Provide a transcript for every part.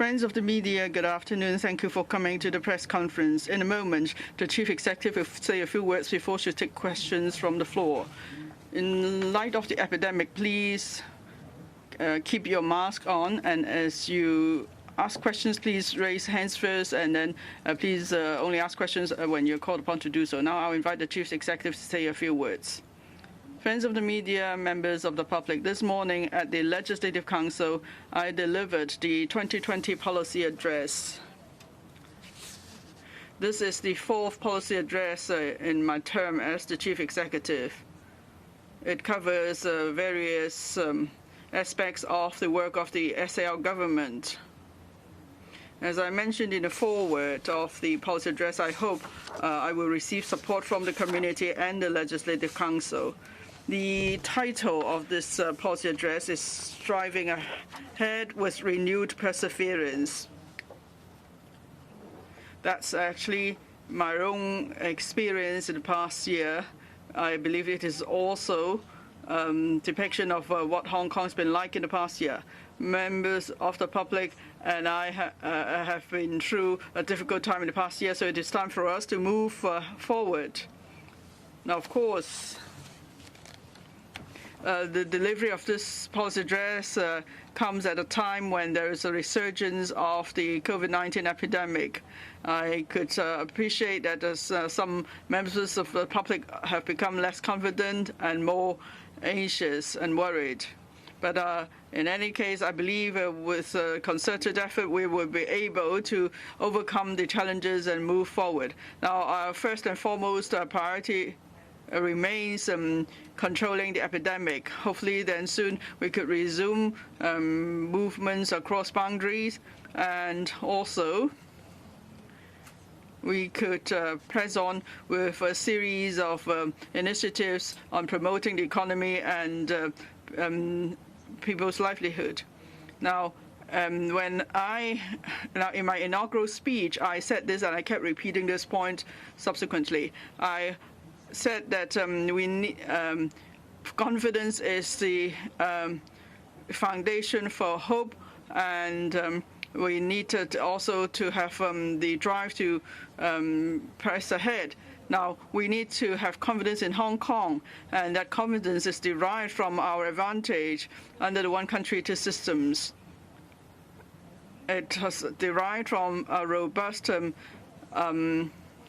Friends of the media, good afternoon. Thank you for coming to the press conference. In a moment, the Chief Executive will say a few words before she takes questions from the floor. In light of the epidemic, please keep your mask on, and as you ask questions, please raise hands first, and then please only ask questions when you're called upon to do so. Now I'll invite the Chief Executive to say a few words. Friends of the media, members of the public, this morning at the Legislative Council, I delivered the 2020 policy address. This is the fourth policy address in my term as the Chief Executive. It covers various aspects of the work of the SAR government. As I mentioned in the foreword of the policy address, I hope I will receive support from the community and the Legislative Council. The title of this policy address is Striving Ahead with Renewed Perseverance. That's actually my own experience in the past year. I believe it is also depiction of what Hong Kong's been like in the past year. Members of the public and I have been through a difficult time in the past year, so it is time for us to move forward. Now, of course, the delivery of this policy address comes at a time when there is a resurgence of the COVID-19 epidemic. I could appreciate that as some members of the public have become less confident and more anxious and worried. But in any case, I believe with concerted effort, we will be able to overcome the challenges and move forward. Now, our first and foremost priority remains controlling the epidemic. Hopefully then soon we could resume movements across boundaries, and also we could press on with a series of initiatives on promoting the economy and people's livelihood. Now, in my inaugural speech, I said this, and I kept repeating this point subsequently. I said that we need confidence is the foundation for hope, and we need also to have the drive to press ahead. Now, we need to have confidence in Hong Kong, and that confidence is derived from our advantage under the one country, two systems. It has derived from a robust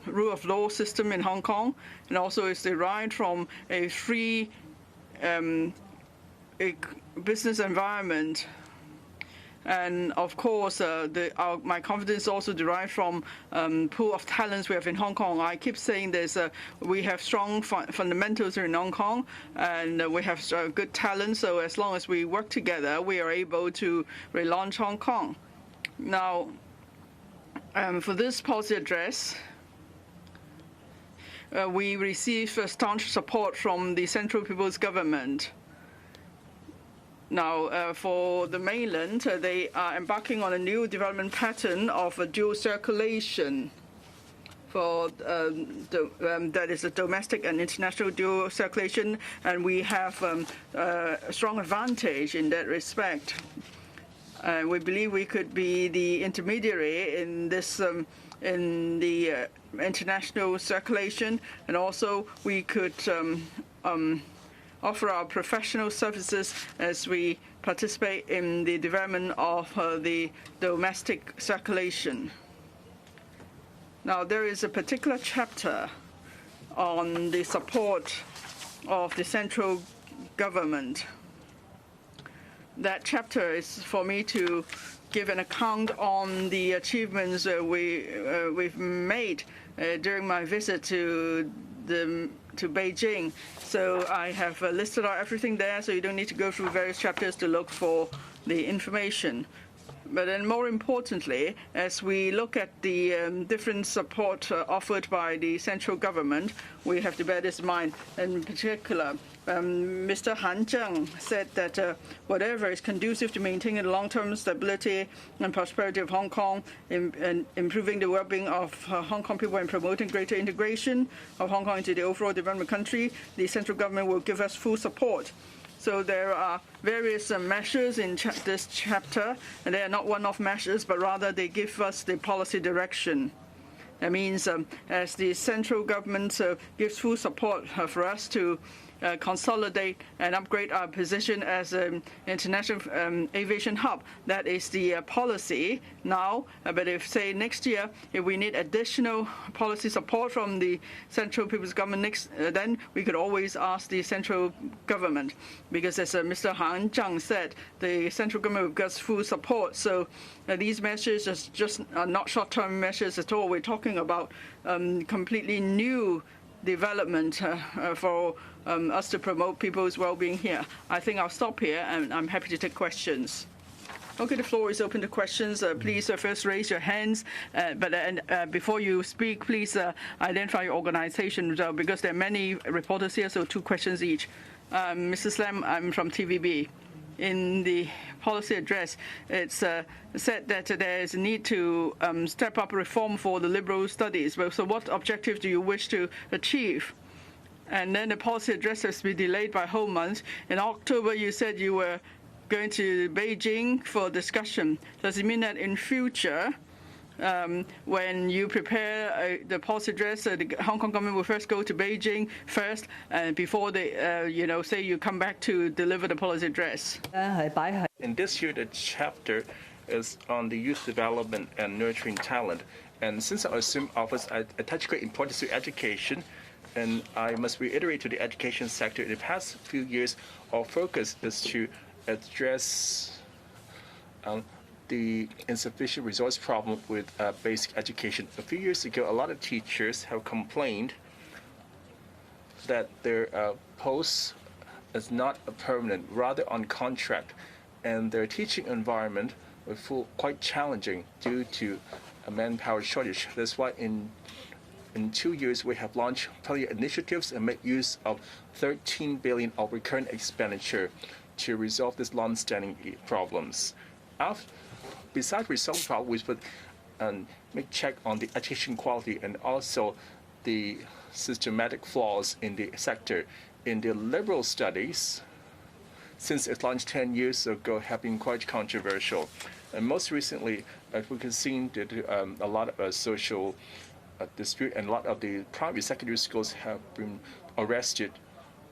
rule of law system in Hong Kong, and also is derived from a free business environment. And of course, my confidence also derived from pool of talents we have in Hong Kong. I keep saying this: we have strong fundamentals in Hong Kong, and we have good talent. So as long as we work together, we are able to relaunch Hong Kong. Now, for this policy address, we receive staunch support from the Central People's Government. Now, for the mainland, they are embarking on a new development pattern of a dual circulation. For that is a domestic and international dual circulation, and we have a strong advantage in that respect. We believe we could be the intermediary in this in the international circulation, and also we could offer our professional services as we participate in the development of the domestic circulation. Now, there is a particular chapter on the support of the central government. That chapter is for me to give an account on the achievements we've made during my visit to Beijing. So I have listed out everything there, so you don't need to go through various chapters to look for the information. But then more importantly, as we look at the different support offered by the central government, we have to bear this in mind. In particular, Mr. Han Zheng said that whatever is conducive to maintaining the long-term stability and prosperity of Hong Kong, and improving the well-being of Hong Kong people and promoting greater integration of Hong Kong into the overall development country, the central government will give us full support. So there are various measures in this chapter, and they are not one-off measures, but rather they give us the policy direction. That means as the central government gives full support for us to consolidate and upgrade our position as an international aviation hub. That is the policy now. But if, say, next year, if we need additional policy support from the central people's government, then we could always ask the central government. Because as Mr. Han Zhang said, the central government will get full support. So these measures are just not short-term measures at all. We're talking about completely new development for us to promote people's well-being here. I think I'll stop here, and I'm happy to take questions. Okay, the floor is open to questions. Please first raise your hands, but before you speak, please identify your organization because there are many reporters here, so 2 questions each. Mrs. Lam, I'm from TVB. In the policy address, it's said that there is a need to step up reform for the liberal studies. So what objectives do you wish to achieve? And then the policy address has been delayed by a whole month. In October, you said you were going to Beijing for discussion. Does it mean that in future, when you prepare the policy address, the Hong Kong government will first go to Beijing first, before they, say you come back to deliver the policy address? And this year, the chapter is on the youth development and nurturing talent. And since I assumed office, I attach great importance to education. And I must reiterate to the education sector, in the past few years, our focus is to address the insufficient resource problem with basic education. A few years ago, a lot of teachers have complained that their post is not a permanent, rather on contract, and their teaching environment was quite challenging due to a manpower shortage. That's why in 2 years, we have launched plenty of initiatives and made use of 13 billion of recurrent expenditure to resolve these long-standing problems. Besides resolving problems, we would make check on the education quality and also the systematic flaws in the sector. In the liberal studies, since it launched 10 years ago, have been quite controversial. And most recently, we can see that a lot of social dispute, and a lot of the private secondary schools have been arrested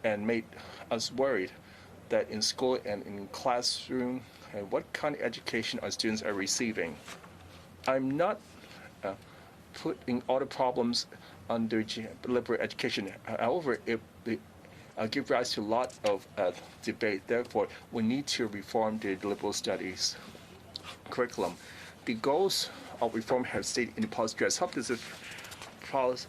and made us worried that in school and in classroom, what kind of education our students are receiving. I'm not putting all the problems under liberal education. However, it give rise to a lot of debate. Therefore, we need to reform the liberal studies curriculum. The goals of reform have stated in the policy address. Help this policy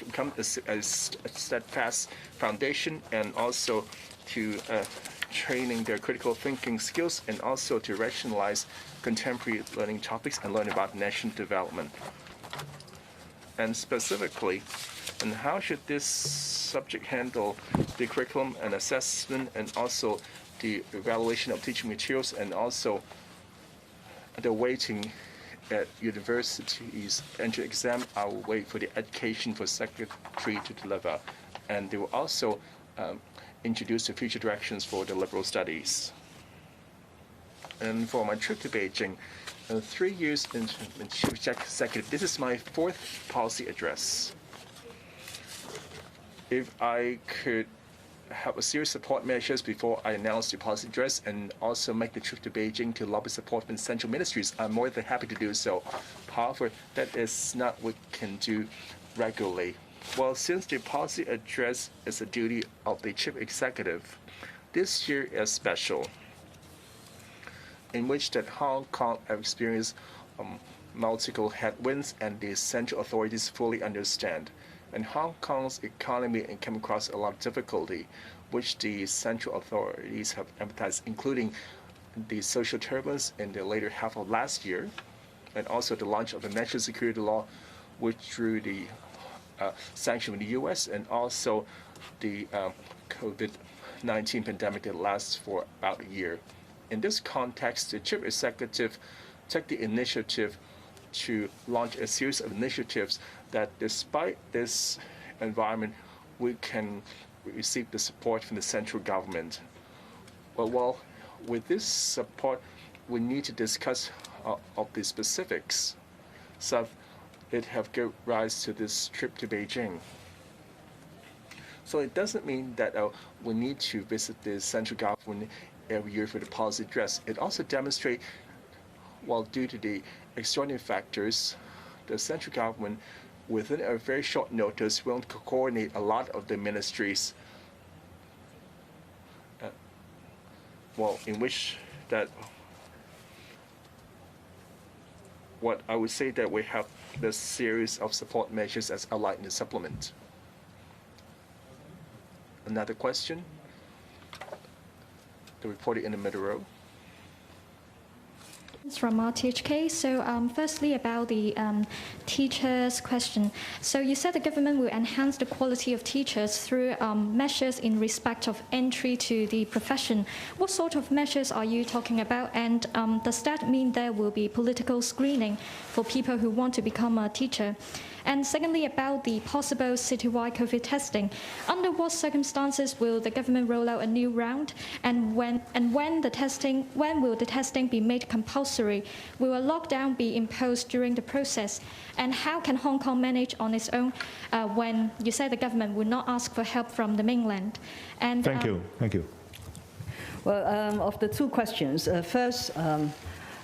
become a steadfast foundation, and also to training their critical thinking skills, and also to rationalize contemporary learning topics and learn about national development. And specifically, and how should this subject handle the curriculum and assessment, and also the evaluation of teaching materials, and also the weighting at universities and to examine our way for the education for secretary to deliver. And they will also introduce the future directions for the liberal studies. And for my trip to Beijing, 3 years in Chief Executive, this is my 4th policy address. If I could have a series of support measures before I announce the policy address, and also make the trip to Beijing to lobby support from central ministries, I'm more than happy to do so. However, that is not what we can do regularly. Well, since the policy address is a duty of the Chief Executive, this year is special, in which that Hong Kong have experienced multiple headwinds, and the central authorities fully understand. And Hong Kong's economy came across a lot of difficulty, which the central authorities have empathized, including the social turbulence in the later half of last year, and also the launch of the national security law, which drew the sanction from the U.S., and also the COVID-19 pandemic that lasts for about a year. In this context, the Chief Executive took the initiative to launch a series of initiatives that, despite this environment, we can receive the support from the central government. Well, with this support, we need to discuss of the specifics. So it have given rise to this trip to Beijing. So it doesn't mean that we need to visit the central government every year for the policy address. It also demonstrates, well, due to the extraordinary factors, the central government, within a very short notice, will coordinate a lot of the ministries, in which that, what I would say that we have this series of support measures as outlined in the supplement. Another question? The reporter in the middle row. It's from RTHK. So firstly, about the teachers question. So you said the government will enhance the quality of teachers through measures in respect of entry to the profession. What sort of measures are you talking about? And does that mean there will be political screening for people who want to become a teacher? And secondly, about the possible citywide COVID testing. Under what circumstances will the government roll out a new round? And when will the testing be made compulsory? Will a lockdown be imposed during the process? And how can Hong Kong manage on its own when you say the government will not ask for help from the mainland? And Thank you. Well, of the two questions, first,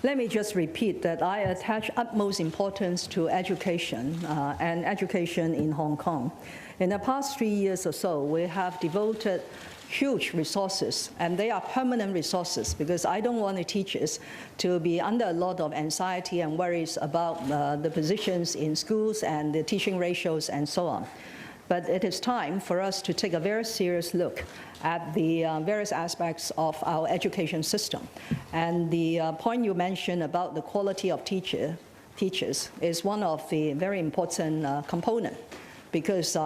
let me just repeat that I attach utmost importance to education and education in Hong Kong. In the past 3 years or so, we have devoted huge resources, and they are permanent resources, because I don't want the teachers to be under a lot of anxiety and worries about the positions in schools and the teaching ratios and so on. But it is time for us to take a very serious look at the various aspects of our education system. And the point you mentioned about the quality of teachers is one of the very important components, because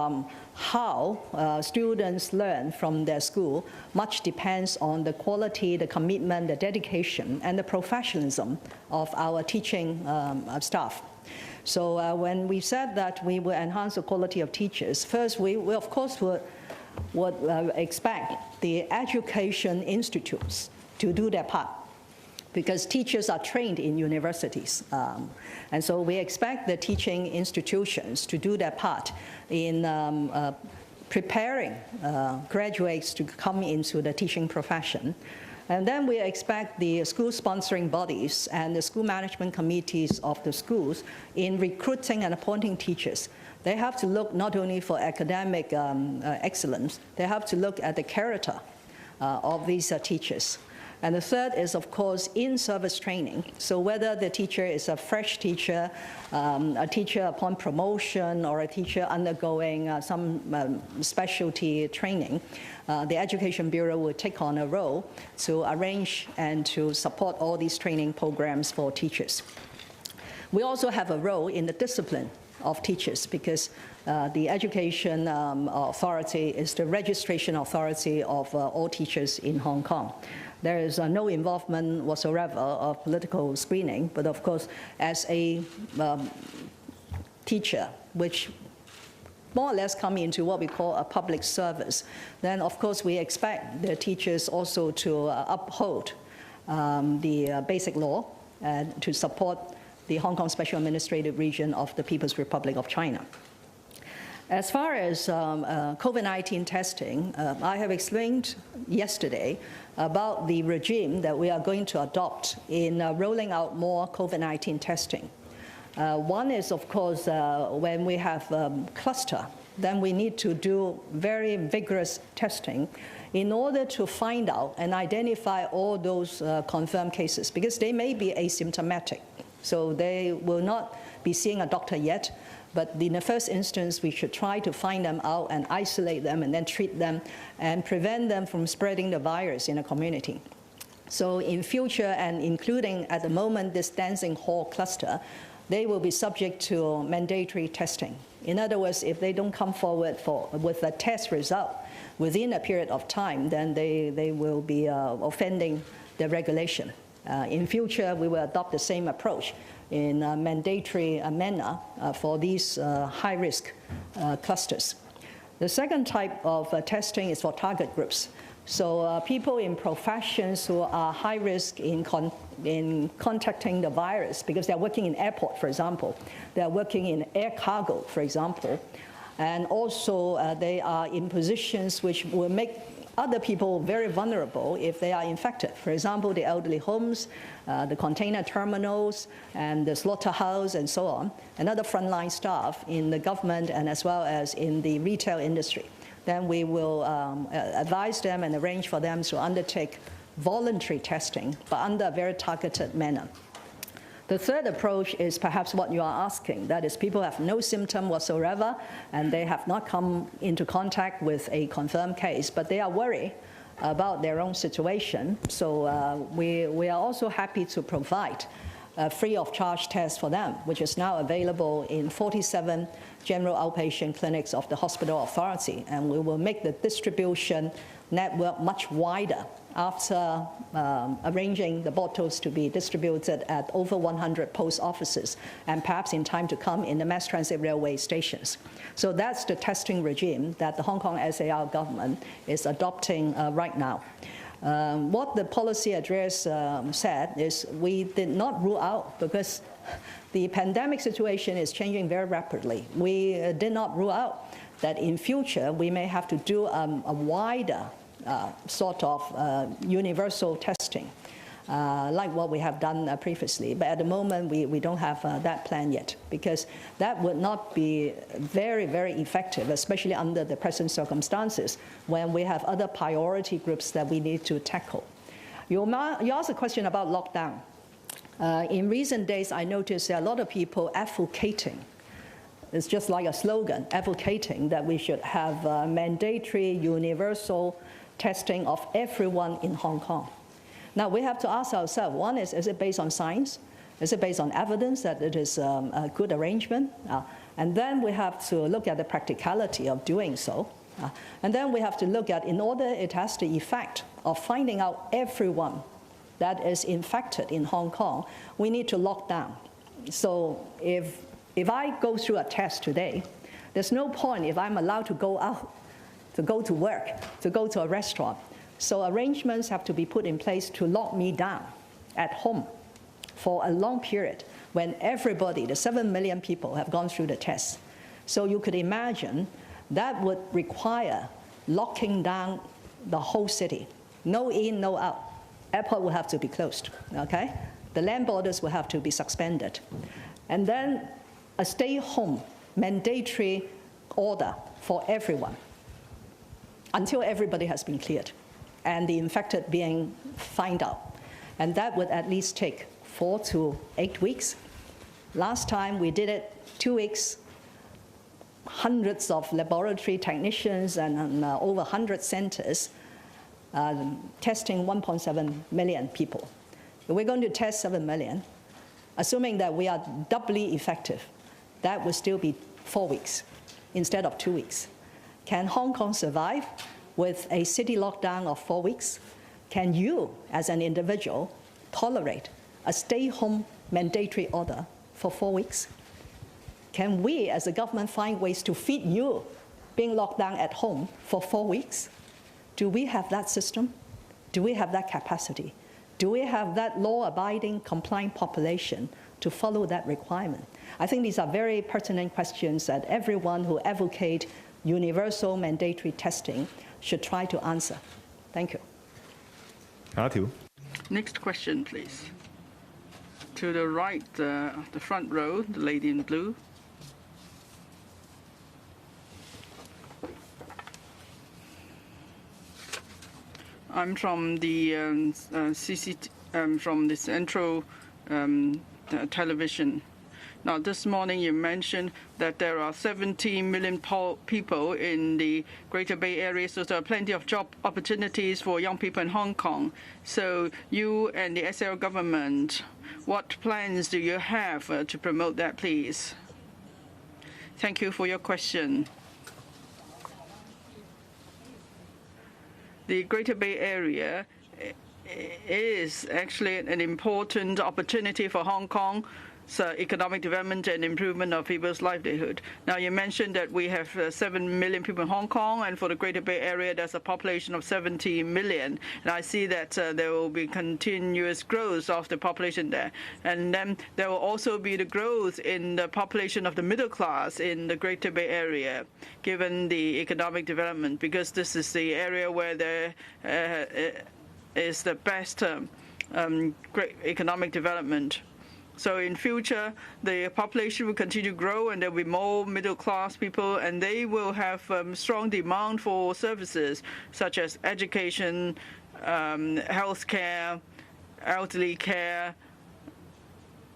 how students learn from their school much depends on the quality, the commitment, the dedication, and the professionalism of our teaching staff. So when we said that we will enhance the quality of teachers, first we of course would expect the education institutes to do their part, because teachers are trained in universities. And so we expect the teaching institutions to do their part in preparing graduates to come into the teaching profession. And then we expect the school sponsoring bodies and the school management committees of the schools in recruiting and appointing teachers. They have to look not only for academic excellence, they have to look at the character of these teachers. And the third is, of course, in-service training. So whether the teacher is a fresh teacher, a teacher upon promotion, or a teacher undergoing some specialty training, the Education Bureau will take on a role to arrange and to support all these training programs for teachers. We also have a role in the discipline of teachers, because the Education Authority is the registration authority of all teachers in Hong Kong. There is no involvement whatsoever of political screening, but of course, as a teacher, which more or less come into what we call a public service, then of course we expect the teachers also to uphold the basic law and to support the Hong Kong Special Administrative Region of the People's Republic of China. As far as COVID-19 testing, I have explained yesterday about the regime that we are going to adopt in rolling out more COVID-19 testing. One is, of course, when we have cluster, then we need to do very vigorous testing in order to find out and identify all those confirmed cases, because they may be asymptomatic. So they will not be seeing a doctor yet, but in the first instance, we should try to find them out and isolate them and then treat them and prevent them from spreading the virus in a community. So in future, and including at the moment this dancing hall cluster, they will be subject to mandatory testing. In other words, if they don't come forward with a test result within a period of time, then they will be offending the regulation. In future, we will adopt the same approach in a mandatory manner for these high-risk clusters. The second type of testing is for target groups. So people in professions who are high risk in contacting the virus because they're working in airport, for example. They're working in air cargo, for example. And also they are in positions which will make other people very vulnerable if they are infected. For example, the elderly homes, the container terminals, and the slaughterhouse, and so on, and other frontline staff in the government and as well as in the retail industry. Then we will advise them and arrange for them to undertake voluntary testing, but under a very targeted manner. The third approach is perhaps what you are asking. That is, people have no symptom whatsoever, and they have not come into contact with a confirmed case, but they are worried about their own situation. So we are also happy to provide a free of charge test for them, which is now available in 47 general outpatient clinics of the hospital authority. And we will make the distribution network much wider after arranging the bottles to be distributed at over 100 post offices and perhaps in time to come in the mass transit railway stations. So that's the testing regime that the Hong Kong SAR government is adopting right now. What the policy address said is we did not rule out, because the pandemic situation is changing very rapidly. We did not rule out that in future we may have to do a wider sort of universal testing, like what we have done previously. But at the moment, we don't have that plan yet, because that would not be very, very effective, especially under the present circumstances when we have other priority groups that we need to tackle. You asked a question about lockdown. In recent days, I noticed there are a lot of people advocating. It's just like a slogan, advocating that we should have mandatory universal testing of everyone in Hong Kong. Now, we have to ask ourselves, one is it based on science? Is it based on evidence that it is a good arrangement? And then we have to look at the practicality of doing so. And then we have to look at, in order it has the effect of finding out everyone that is infected in Hong Kong, we need to lock down. So if I go through a test today, there's no point if I'm allowed to go out, to go to work, to go to a restaurant. So arrangements have to be put in place to lock me down at home for a long period when everybody, the 7 million people, have gone through the test. So you could imagine that would require locking down the whole city. No in, no out. Airport will have to be closed, okay? The land borders will have to be suspended. And then a stay-home mandatory order for everyone until everybody has been cleared and the infected being found out. And that would at least take 4 to 8 weeks. Last time we did it 2 weeks, hundreds of laboratory technicians and over 100 centers testing 1.7 million people. If we're going to test 7 million, assuming that we are doubly effective, that would still be 4 weeks instead of 2 weeks. Can Hong Kong survive with a city lockdown of 4 weeks? Can you, as an individual, tolerate a stay-home mandatory order for 4 weeks? Can we, as a government, find ways to feed you being locked down at home for 4 weeks? Do we have that system? Do we have that capacity? Do we have that law-abiding, compliant population to follow that requirement? I think these are very pertinent questions that everyone who advocates universal mandatory testing should try to answer. Thank you. Next question, please. To the right, the front row, the lady in blue. I'm from the from the Central Television. Now, this morning you mentioned that there are 17 million people in the Greater Bay Area, so there are plenty of job opportunities for young people in Hong Kong. So you and the SAR government, what plans do you have to promote that, please? Thank you for your question. The Greater Bay Area is actually an important opportunity for Hong Kong economic development and improvement of people's livelihood. Now, you mentioned that we have 7 million people in Hong Kong, and for the Greater Bay Area, there's a population of 70 million. And I see that there will be continuous growth of the population there. And then there will also be the growth in the population of the middle class in the Greater Bay Area, given the economic development, because this is the area where there is the best great economic development. So in future, the population will continue to grow, and there will be more middle-class people, and they will have strong demand for services such as education, healthcare, elderly care,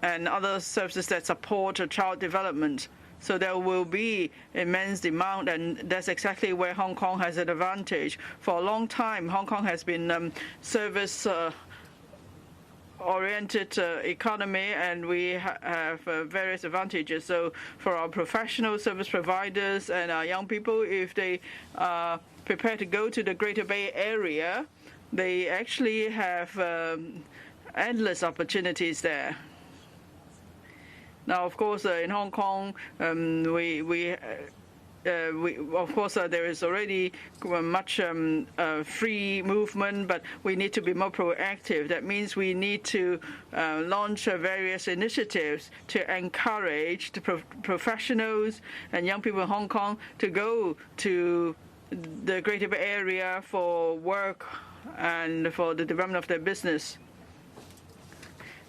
and other services that support child development. So there will be immense demand, and that's exactly where Hong Kong has an advantage. For a long time, Hong Kong has been service-oriented economy, and we have various advantages. So for our professional service providers and our young people, if they are prepared to go to the Greater Bay Area, they actually have endless opportunities there. Now, of course, in Hong Kong, of course, there is already much free movement, but we need to be more proactive. That means we need to launch various initiatives to encourage the professionals and young people in Hong Kong to go to the Greater Bay Area for work and for the development of their business.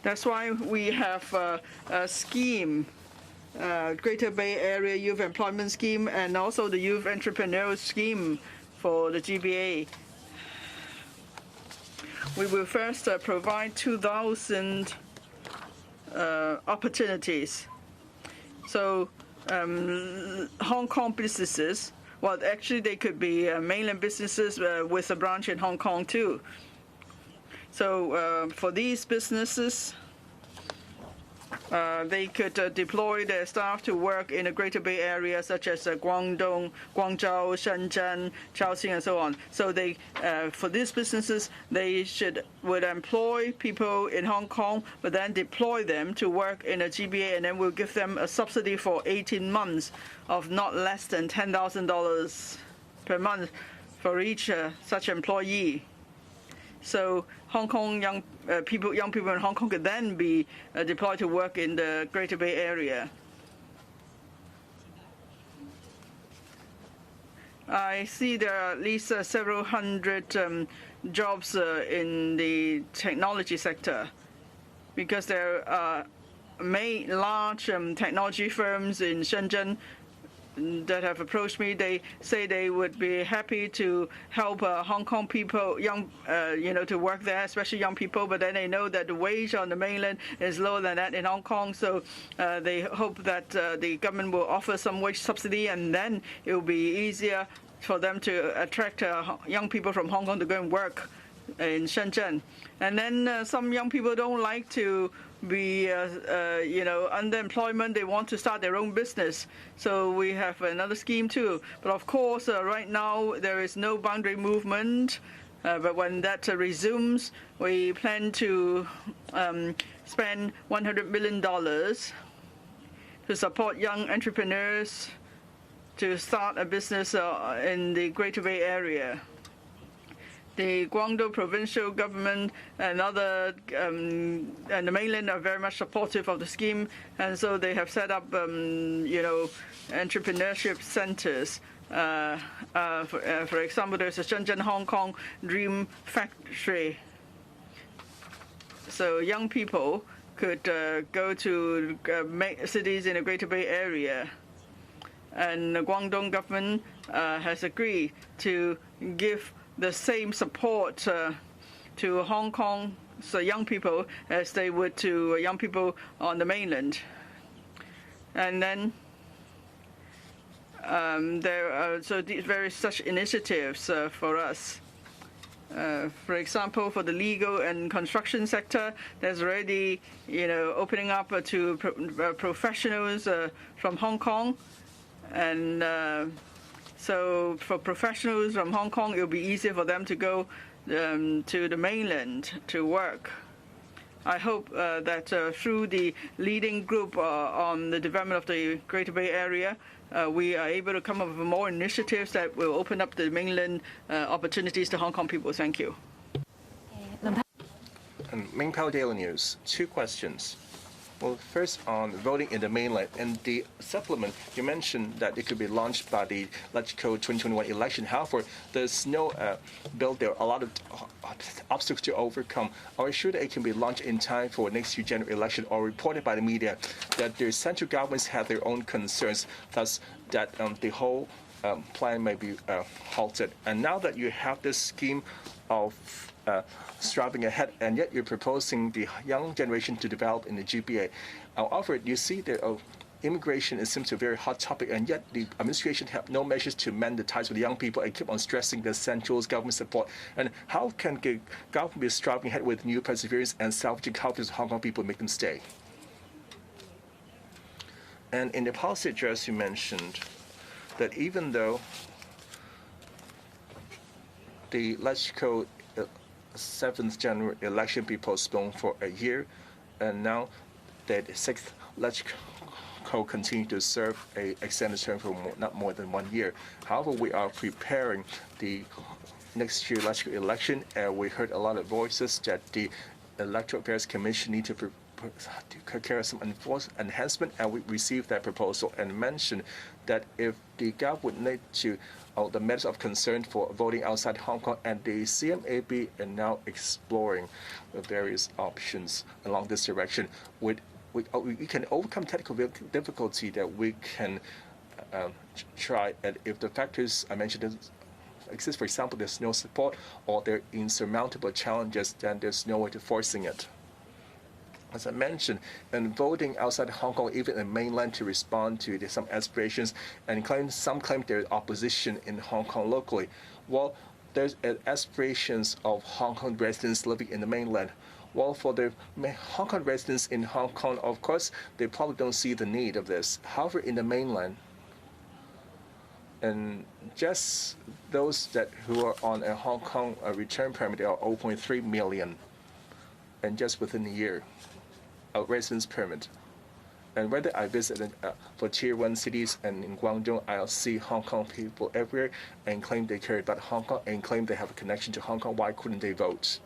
That's why we have a scheme, Greater Bay Area Youth Employment Scheme, and also the Youth Entrepreneurial Scheme for the GBA. We will first provide 2,000 opportunities. So Hong Kong businesses, well, actually they could be mainland businesses with a branch in Hong Kong too. So for these businesses, they could deploy their staff to work in the Greater Bay Area, such as Guangdong, Guangzhou, Shenzhen, Shaoxing, and so on. So they, for these businesses, they would employ people in Hong Kong, but then deploy them to work in a GBA, and then we'll give them a subsidy for 18 months of not less than $10,000 per month for each such employee. So Hong Kong young people in Hong Kong could then be deployed to work in the Greater Bay Area. I see there are at least several hundred jobs in the technology sector, because there are large technology firms in Shenzhen that have approached me. They say they would be happy to help Hong Kong people, to work there, especially young people. But then they know that the wage on the mainland is lower than that in Hong Kong. So they hope that the government will offer some wage subsidy, and then it will be easier for them to attract young people from Hong Kong to go and work in Shenzhen. And then some young people don't like to be underemployment. They want to start their own business, so we have another scheme too. But of course, right now there is no boundary movement, but when that resumes, we plan to spend $100 million to support young entrepreneurs to start a business in the Greater Bay Area. The Guangdong provincial government and other and the mainland are very much supportive of the scheme, and so they have set up entrepreneurship centers. For example, there's a Shenzhen Hong Kong Dream Factory. So young people could go to cities in the Greater Bay Area, and the Guangdong government has agreed to give the same support to Hong Kong young people as they would to young people on the mainland. And then there are these various such initiatives for us. For example, for the legal and construction sector, there's already opening up to professionals from Hong Kong, and so for professionals from Hong Kong, it will be easier for them to go to the mainland to work. I hope that through the leading group on the development of the Greater Bay Area, we are able to come up with more initiatives that will open up the mainland opportunities to Hong Kong people. Thank you. And Main Power Daily News, 2 questions. Well, first on voting in the mainland. In the supplement, you mentioned that it could be launched by the LegCo 2021 election. However, there's no bill there, a lot of obstacles to overcome. Are you sure that it can be launched in time for next year's general election, or reported by the media that the central governments have their own concerns, thus that the whole plan may be halted? And now that you have this scheme of striving ahead, and yet you're proposing the young generation to develop in the GBA. However, you see that immigration seems a very hot topic, and yet the administration have no measures to mend the ties with the young people and keep on stressing the central government support. And how can the government be striving ahead with new perseverance and salvaging confidence of Hong Kong people and make them stay? And in the policy address, you mentioned that even though the LegCo 7th general election be postponed for a year, and now that 6th LegCo continue to serve a extended term for not more than 1 year. However, we are preparing the next year LegCo election, and we heard a lot of voices that the Electoral Affairs Commission need to carry some enhancement, and we received that proposal and mentioned that if the government need to the matters of concern for voting outside Hong Kong, and the CMAB are now exploring the various options along this direction. We can overcome technical difficulty that we can try, and if the factors I mentioned exist, for example, there's no support or there are insurmountable challenges, then there's no way to forcing it. As I mentioned, and voting outside Hong Kong, even in mainland, to respond to some aspirations, and some claim there is opposition in Hong Kong locally. Well, there's aspirations of Hong Kong residents living in the mainland. Well, for the Hong Kong residents in Hong Kong, of course, they probably don't see the need of this. However, in the mainland, and just those who are on a Hong Kong return permit are 0.3 million, and just within a year. A residence permit. And whether I visit for Tier 1 cities and in Guangdong, I'll see Hong Kong people everywhere and claim they care about Hong Kong and claim they have a connection to Hong Kong. Why couldn't they vote?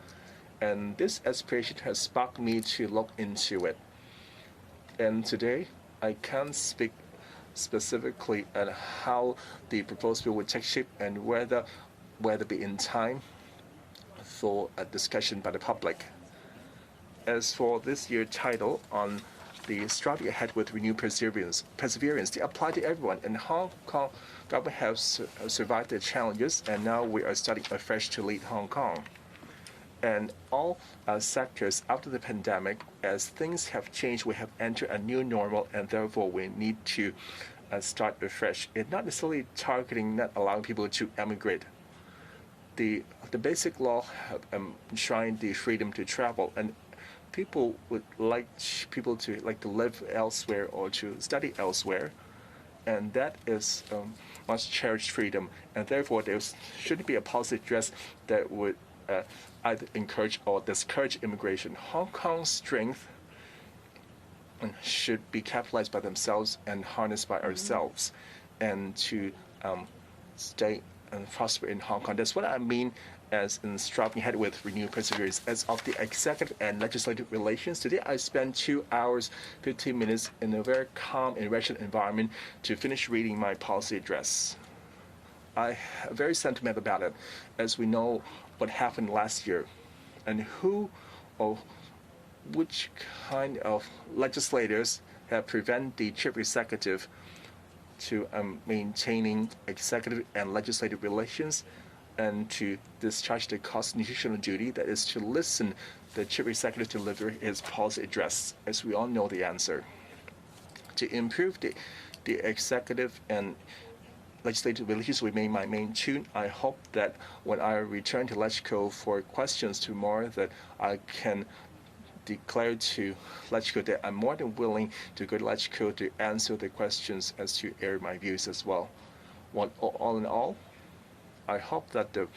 And this aspiration has sparked me to look into it. And today, I can't speak specifically on how the proposed bill would take shape and whether be in time for a discussion by the public. As for this year's title on the striving ahead with renewed perseverance, they apply to everyone. And Hong Kong government has survived the challenges, and now we are starting afresh to lead Hong Kong. And all sectors after the pandemic, as things have changed, we have entered a new normal, and therefore we need to start afresh. It's not necessarily targeting, not allowing people to emigrate. The basic law enshrined the freedom to travel, and people would like people to live elsewhere or to study elsewhere, and that is much cherished freedom. And therefore, there shouldn't be a policy address that would either encourage or discourage immigration. Hong Kong's strength should be capitalized by themselves and harnessed by ourselves, and to stay and prosper in Hong Kong. That's what I mean as in striving ahead with renewed perseverance. As of the executive and legislative relations, today I spent 2 hours, 15 minutes in a very calm and rational environment to finish reading my policy address. I'm very sentimental about it, as we know what happened last year, and who or which kind of legislators have prevented the Chief Executive to maintaining executive and legislative relations, and to discharge the constitutional duty, that is to listen the Chief Executive deliver his policy address, as we all know the answer. To improve the executive and legislative relations remain my main tune. I hope that when I return to LegCo for questions tomorrow, that I can declare to LegCo that I'm more than willing to go to LegCo to answer the questions as to air my views as well. All in all, I hope that the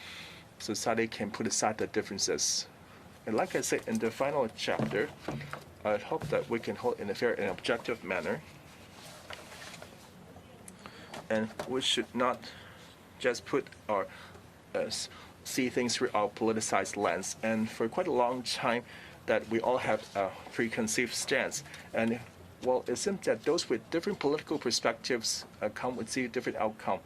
society can put aside the differences And like I said in the final chapter, I hope that we can hold in a fair and objective manner. And we should not just put our see things through our politicized lens. And for quite a long time, that we all have a preconceived stance. And well, it seems that those with different political perspectives come with see different outcome.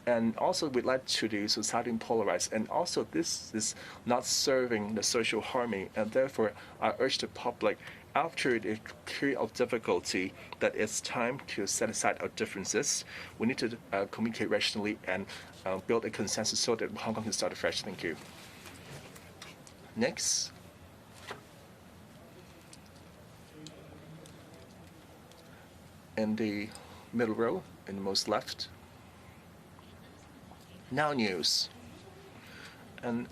And also, we led to the society polarized. And also, this is not serving the social harmony. And therefore, I urge the public, after the period of difficulty, that it's time to set aside our differences. We need to communicate rationally and build a consensus so that Hong Kong can start afresh. Thank you. Next. In the middle row, in the most left. Now news. And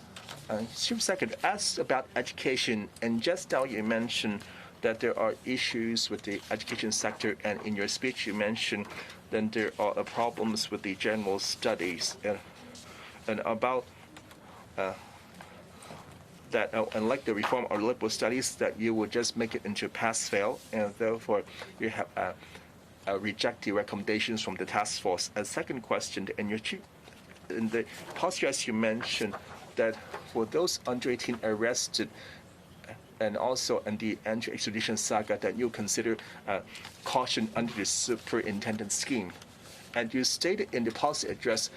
Chief Executive asked about education, and just now you mentioned that there are issues with the education sector, and in your speech you mentioned that there are problems with the general studies, and about that unlike the reform or liberal studies, that you will just make it into pass-fail, and therefore you have reject the recommendations from the task force. A second question, in the posture as you mentioned, that for those under 18 arrested, and also in the anti-extradition saga, that you consider caution under the superintendent scheme. And you stated in the policy address,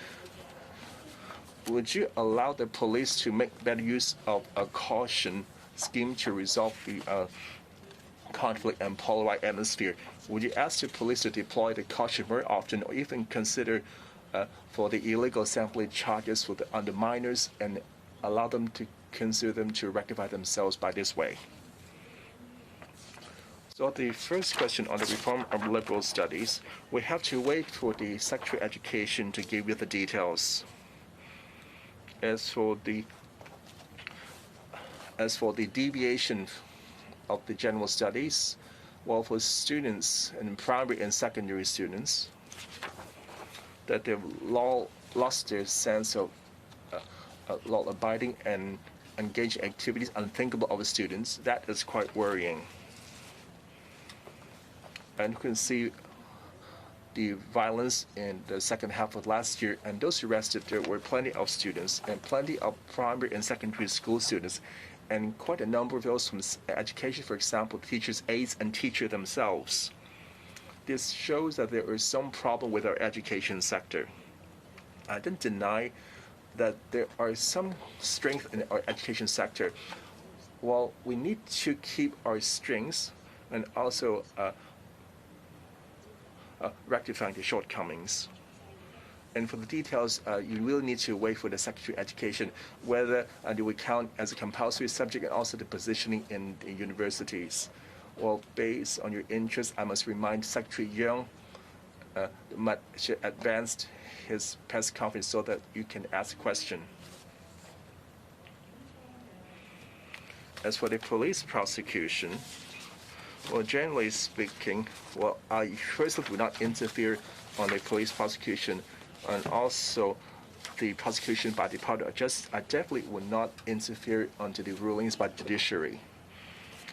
would you allow the police to make better use of a caution scheme to resolve the conflict and polarized atmosphere? Would you ask the police to deploy the caution more often, or even consider for the illegal sampling charges on the minors, and allow them to consider them to rectify themselves by this way? So the first question on the reform of liberal studies, we have to wait for the Secretary of Education to give you the details. As for the deviation of the general studies, well, for students and primary and secondary students, that they've lost their sense of law-abiding and engaged activities unthinkable of the students. That is quite worrying. And you can see the violence in the second half of last year, and those arrested, there were plenty of students and plenty of primary and secondary school students, and quite a number of those from education, for example, teachers' aides and teachers themselves. This shows that there is some problem with our education sector. I didn't deny that there are some strengths in our education sector. Well, we need to keep our strengths and also rectifying the shortcomings. And for the details, you really need to wait for the Secretary of Education, whether they will count as a compulsory subject and also the positioning in the universities. Well, based on your interest, I must remind Secretary Young should advance his press conference so that you can ask a question. As for the police prosecution, well, generally speaking, well, I personally will not interfere on the police prosecution, and also the prosecution by the Department of Justice. I definitely will not interfere onto the rulings by the judiciary.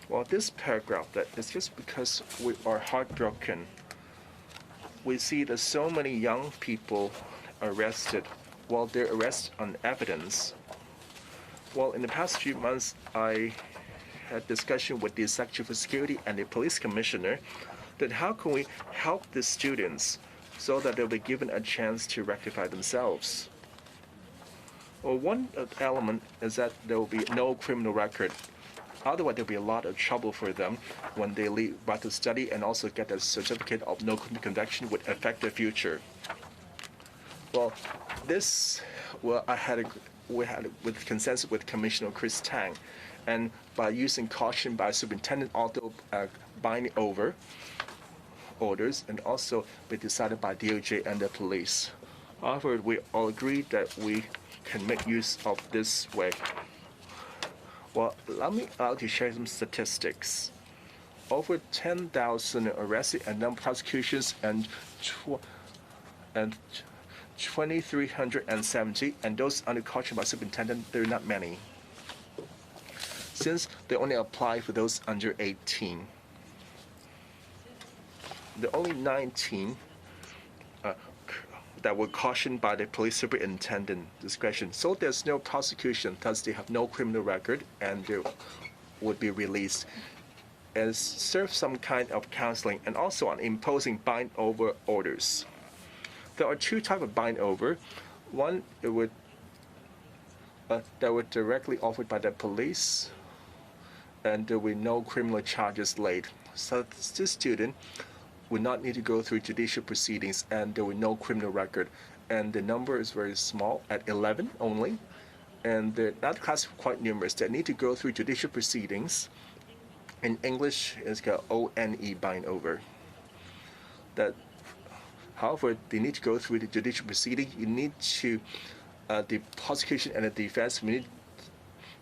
Well, this paragraph, that is just because we are heartbroken. We see that so many young people arrested. Well, they're arrested on evidence. Well, in the past few months, I had discussion with the Secretary for Security and the Police Commissioner that how can we help the students so that they'll be given a chance to rectify themselves. Well, one element is that there will be no criminal record. Otherwise, there'll be a lot of trouble for them when they leave back to study, and also get a certificate of no criminal conviction would affect their future. Well, we had with consensus with Commissioner Chris Tang, and by using caution by superintendent, although binding over orders, and also be decided by DOJ and the police. However, we all agreed that we can make use of this way. Well, let me allow to share some statistics. Over 10,000 arrested and non-prosecutions, and 2,370, and those under caution by superintendent, there are not many. since they only apply for those under 18. The only 19 that were cautioned by the police superintendent discretion. So there's no prosecution, thus they have no criminal record, and they would be released. And serve some kind of counseling, and also on imposing bind-over orders. There are two types of bind-over. One, that were directly offered by the police, and there were no criminal charges laid. So this student would not need to go through judicial proceedings, and there were no criminal record. And the number is very small, at 11 only. And that class is quite numerous. They need to go through judicial proceedings. In English, it's called ONE, bind-over. That, however, they need to go through the judicial proceeding. You need to, the prosecution and the defense, we need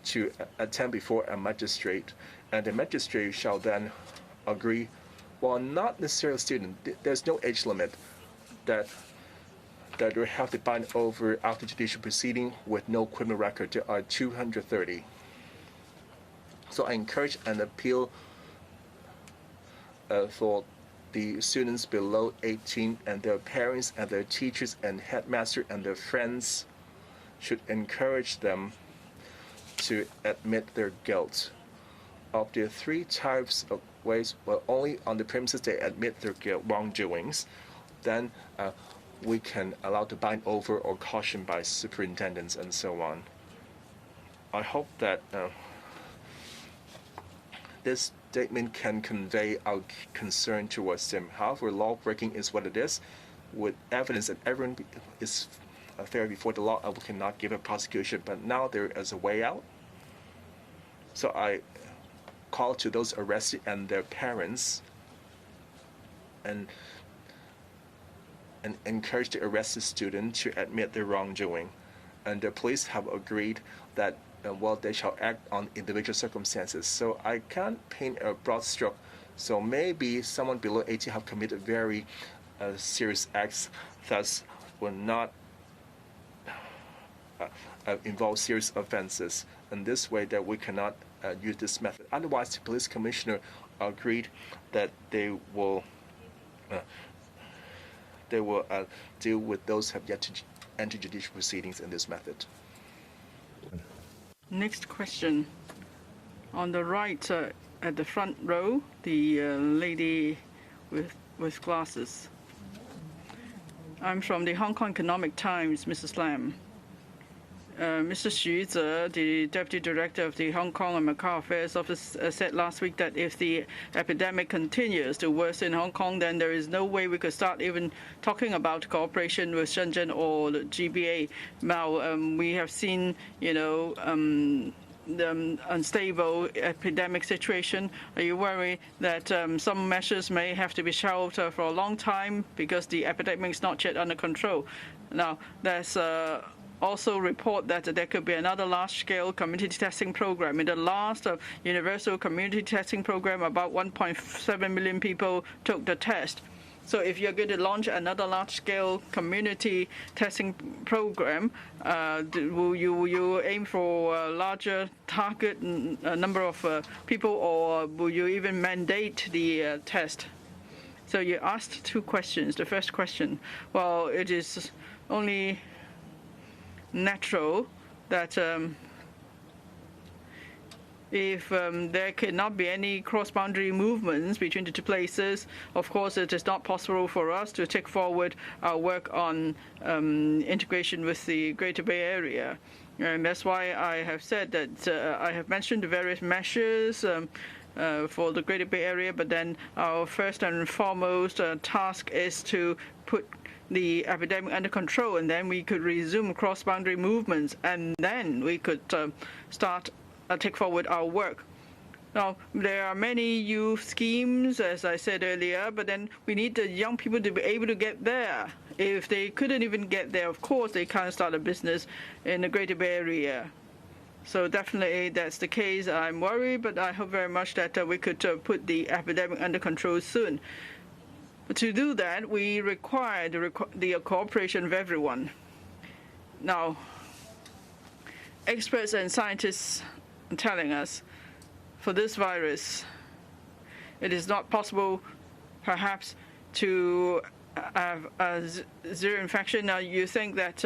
to attend before a magistrate, and the magistrate shall then agree. Well, not necessarily a student. There's no age limit that we have to bind over after judicial proceeding with no criminal record. There are 230. So I encourage an appeal for the students below 18, and their parents and their teachers and headmaster and their friends should encourage them to admit their guilt. Of the three types of ways, well, only on the premises they admit their guilt, wrongdoings, then we can allow to bind over or caution by superintendents and so on. I hope that this statement can convey our concern towards them. However, law breaking is what it is. With evidence that everyone is fair before the law, we cannot give a prosecution, but now there is a way out. So I call to those arrested and their parents and encourage the arrested student to admit their wrongdoing. And the police have agreed that well, they shall act on individual circumstances. So I can't paint a broad stroke. So maybe someone below 18 have committed very serious acts, thus will not involve serious offenses. In this way, that we cannot use this method. Otherwise, the police commissioner agreed that they will deal with those who have yet to enter judicial proceedings in this method. Next question. On the right, at the front row, the lady with glasses. I'm from the Hong Kong Economic Times, Mrs. Lam. Mr. Xu Ze, the Deputy Director of the Hong Kong and Macau Affairs Office, said last week that if the epidemic continues to worsen in Hong Kong, then there is no way we could start even talking about cooperation with Shenzhen or the GBA. Now, we have seen, the unstable epidemic situation. Are you worried that some measures may have to be shelved for a long time because the epidemic is not yet under control? Now, there's also report that there could be another large-scale community testing program. In the last universal community testing program, about 1.7 million people took the test. So if you're going to launch another large-scale community testing program, will you aim for a larger target number of people, or will you even mandate the test? So you asked two questions. The first question, well, it is only natural that if there cannot be any cross-boundary movements between the two places, of course it is not possible for us to take forward our work on integration with the Greater Bay Area. And that's why I have said that I have mentioned the various measures for the Greater Bay Area, but then our first and foremost task is to put the epidemic under control, and then we could resume cross-boundary movements, and then we could take forward our work. Now, there are many youth schemes, as I said earlier, but then we need the young people to be able to get there. If they couldn't even get there, of course, they can't start a business in the Greater Bay Area. So definitely that's the case. I'm worried, but I hope very much that we could put the epidemic under control soon. To do that, we require the cooperation of everyone. Now, experts and scientists are telling us for this virus, it is not possible, perhaps, to have a zero infection. Now, you think that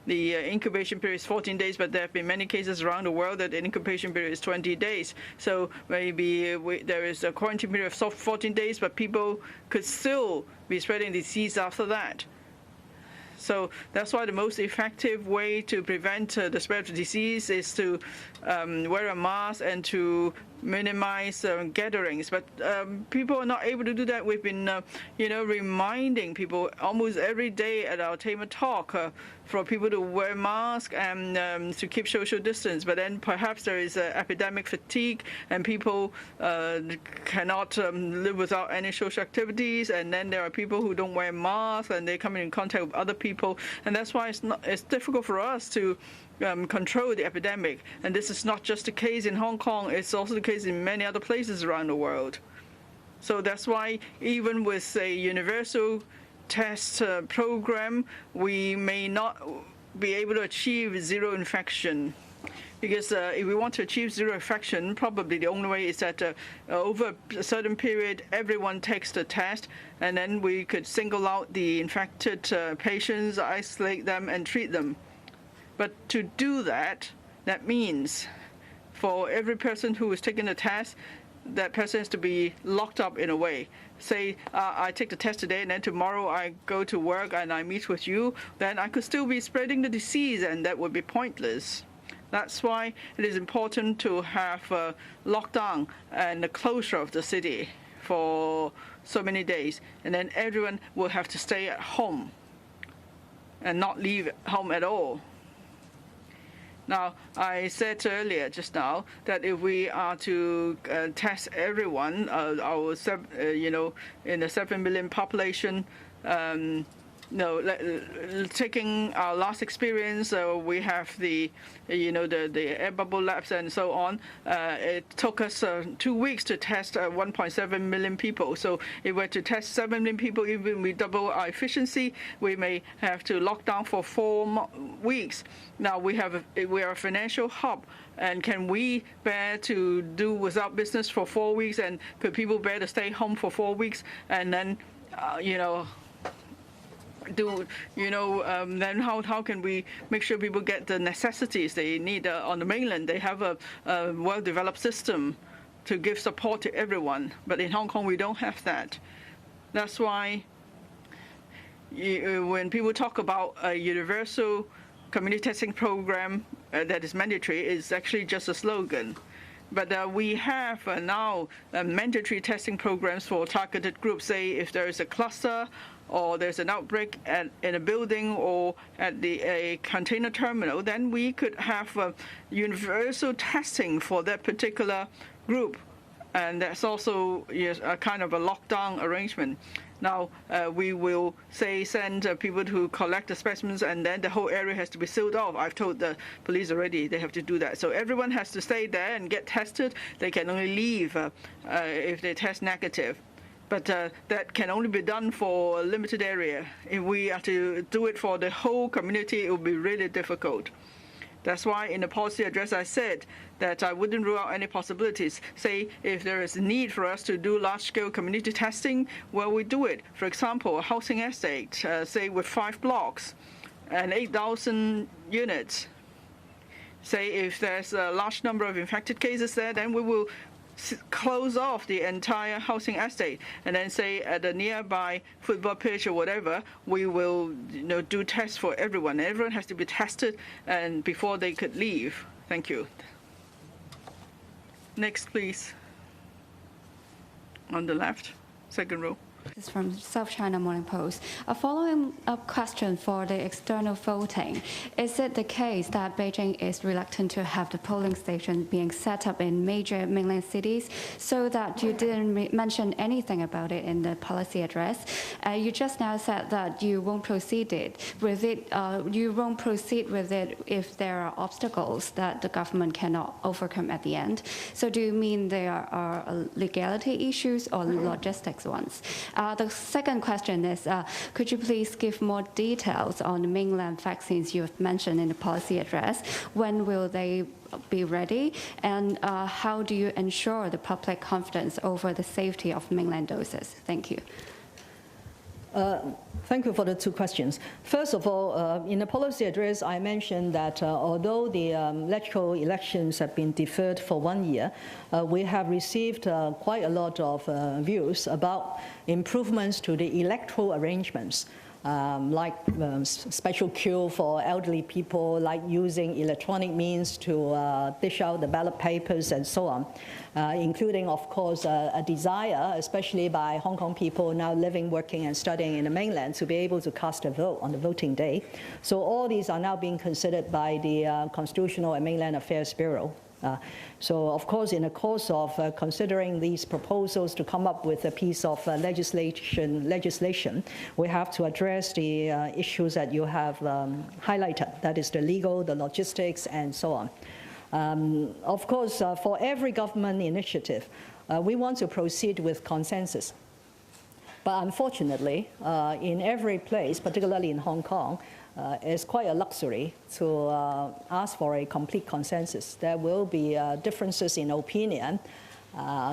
the incubation period is 14 days, but there have been many cases around the world that the incubation period is 20 days. So maybe there is a quarantine period of 14 days, but people could still be spreading disease after that. So that's why the most effective way to prevent the spread of disease is to wear a mask and to minimize gatherings. But people are not able to do that. We've been, reminding people almost every day at our Tamer talk for people to wear masks and to keep social distance. But then perhaps there is epidemic fatigue and people cannot live without any social activities. And then there are people who don't wear masks and they come in contact with other people. And that's why it's difficult for us to control the epidemic. And this is not just the case in Hong Kong, it's also the case in many other places around the world. So that's why even with a universal test program, we may not be able to achieve zero infection. Because if we want to achieve zero infection, probably the only way is that over a certain period, everyone takes the test, and then we could single out the infected patients, isolate them, and treat them. But to do that, that means for every person who is taking the test, that person has to be locked up in a way. Say, I take the test today, and then tomorrow I go to work and I meet with you, then I could still be spreading the disease, and that would be pointless. That's why it is important to have a lockdown and the closure of the city for so many days, and then everyone will have to stay at home and not leave home at all. Now, I said earlier just now that if we are to test everyone, in the 7 million population, taking our last experience, we have the air bubble labs and so on. It took us 2 weeks to test 1.7 million people. So if we're to test 7 million people, even we double our efficiency, we may have to lock down for 4 weeks. Now we are a financial hub, and can we bear to do without business for 4 weeks? And could people bear to stay home for 4 weeks and then, then how can we make sure people get the necessities they need on the mainland? They have a well-developed system to give support to everyone, but in Hong Kong we don't have that. That's why when people talk about a universal community testing program that is mandatory, it's actually just a slogan. But we have now mandatory testing programs for targeted groups. Say if there is a cluster or there's an outbreak in a building or at a container terminal, then we could have universal testing for that particular group. And that's also a kind of a lockdown arrangement. Now, we will, send people to collect the specimens, and then the whole area has to be sealed off. I've told the police already they have to do that. So everyone has to stay there and get tested. They can only leave if they test negative. But that can only be done for a limited area. If we are to do it for the whole community, it will be really difficult. That's why in the policy address I said that I wouldn't rule out any possibilities. Say if there is a need for us to do large-scale community testing, well, we do it. For example, a housing estate, say with 5 blocks and 8,000 units. Say if there's a large number of infected cases there, then we will close off the entire housing estate, and then say at a nearby football pitch or whatever, we will do tests for everyone. Everyone has to be tested and before they could leave. Thank you. Next, please. On the left, second row. This is from South China Morning Post. A following-up question for the external voting. Is it the case that Beijing is reluctant to have the polling station being set up in major mainland cities, so that you didn't mention anything about it in the policy address? You just now said that you won't proceed with it. You won't proceed with it if there are obstacles that the government cannot overcome at the end. So do you mean there are legality issues or logistics ones? The second question is, could you please give more details on the mainland vaccines you have mentioned in the policy address? When will they be ready? And how do you ensure the public confidence over the safety of mainland doses? Thank you. Thank you for the two questions. First of all, in the policy address, I mentioned that although the electoral elections have been deferred for 1 year, we have received quite a lot of views about improvements to the electoral arrangements. Like special queue for elderly people, like using electronic means to dish out the ballot papers and so on, including, of course, a desire, especially by Hong Kong people now living, working, and studying in the mainland, to be able to cast a vote on the voting day. So all these are now being considered by the Constitutional and Mainland Affairs Bureau. So, of course, in the course of considering these proposals to come up with a piece of legislation, we have to address the issues that you have highlighted, that is the legal, the logistics, and so on. Of course, for every government initiative, we want to proceed with consensus. But unfortunately, in every place, particularly in Hong Kong, it's quite a luxury to ask for a complete consensus. There will be differences in opinion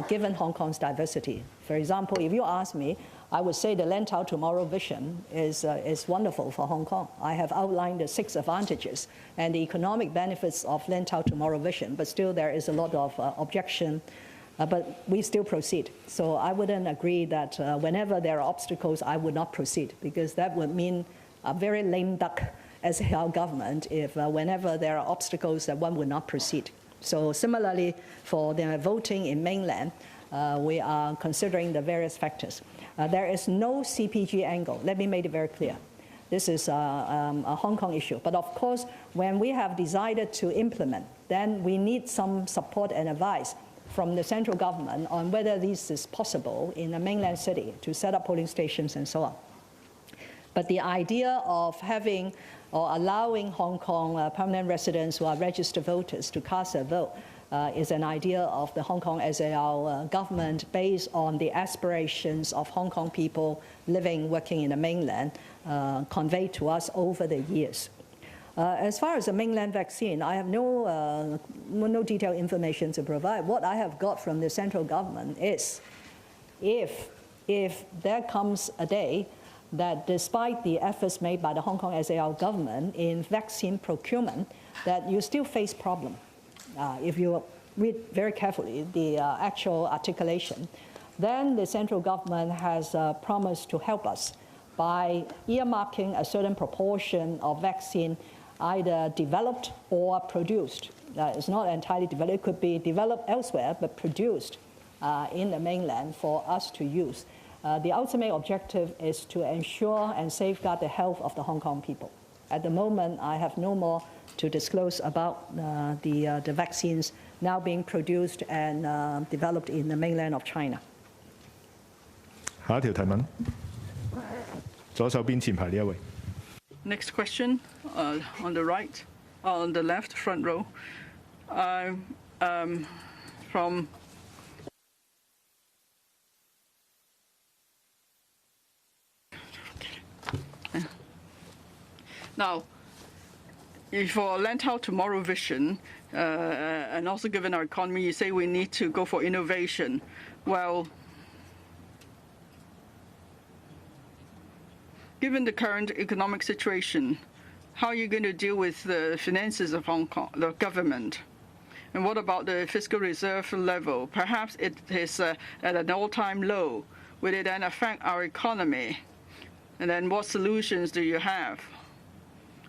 given Hong Kong's diversity. For example, if you ask me, I would say the Lantau Tomorrow vision is wonderful for Hong Kong. I have outlined the 6 advantages and the economic benefits of Lantau Tomorrow vision, but still there is a lot of objection. But we still proceed. So I wouldn't agree that whenever there are obstacles, I would not proceed, because that would mean a very lame duck as our government if whenever there are obstacles that one would not proceed. So similarly, for the voting in mainland, we are considering the various factors. There is no CPG angle. Let me make it very clear. This is a Hong Kong issue. But of course, when we have decided to implement, then we need some support and advice from the central government on whether this is possible in a mainland city to set up polling stations and so on. But the idea of having or allowing Hong Kong permanent residents who are registered voters to cast a vote is an idea of the Hong Kong SAR government based on the aspirations of Hong Kong people living, working in the mainland, conveyed to us over the years. As far as the mainland vaccine, I have no detailed information to provide. What I have got from the central government is if there comes a day that despite the efforts made by the Hong Kong SAR government in vaccine procurement, that you still face problem. If you read very carefully the actual articulation, then the central government has promised to help us by earmarking a certain proportion of vaccine either developed or produced. It's not entirely developed. It could be developed elsewhere, but produced in the mainland for us to use. The ultimate objective is to ensure and safeguard the health of the Hong Kong people. At the moment, I have no more to disclose about the vaccines now being produced and developed in the mainland of China. 下一條提問，左手邊前排呢一位。Next question on the right, on the left, front row. From now, for Lantau Tomorrow vision, and also given our economy, you say we need to go for innovation. Well, given the current economic situation, how are you going to deal with the finances of Hong Kong, the government? And what about the fiscal reserve level? Perhaps it is at an all-time low. Will it then affect our economy? And then what solutions do you have?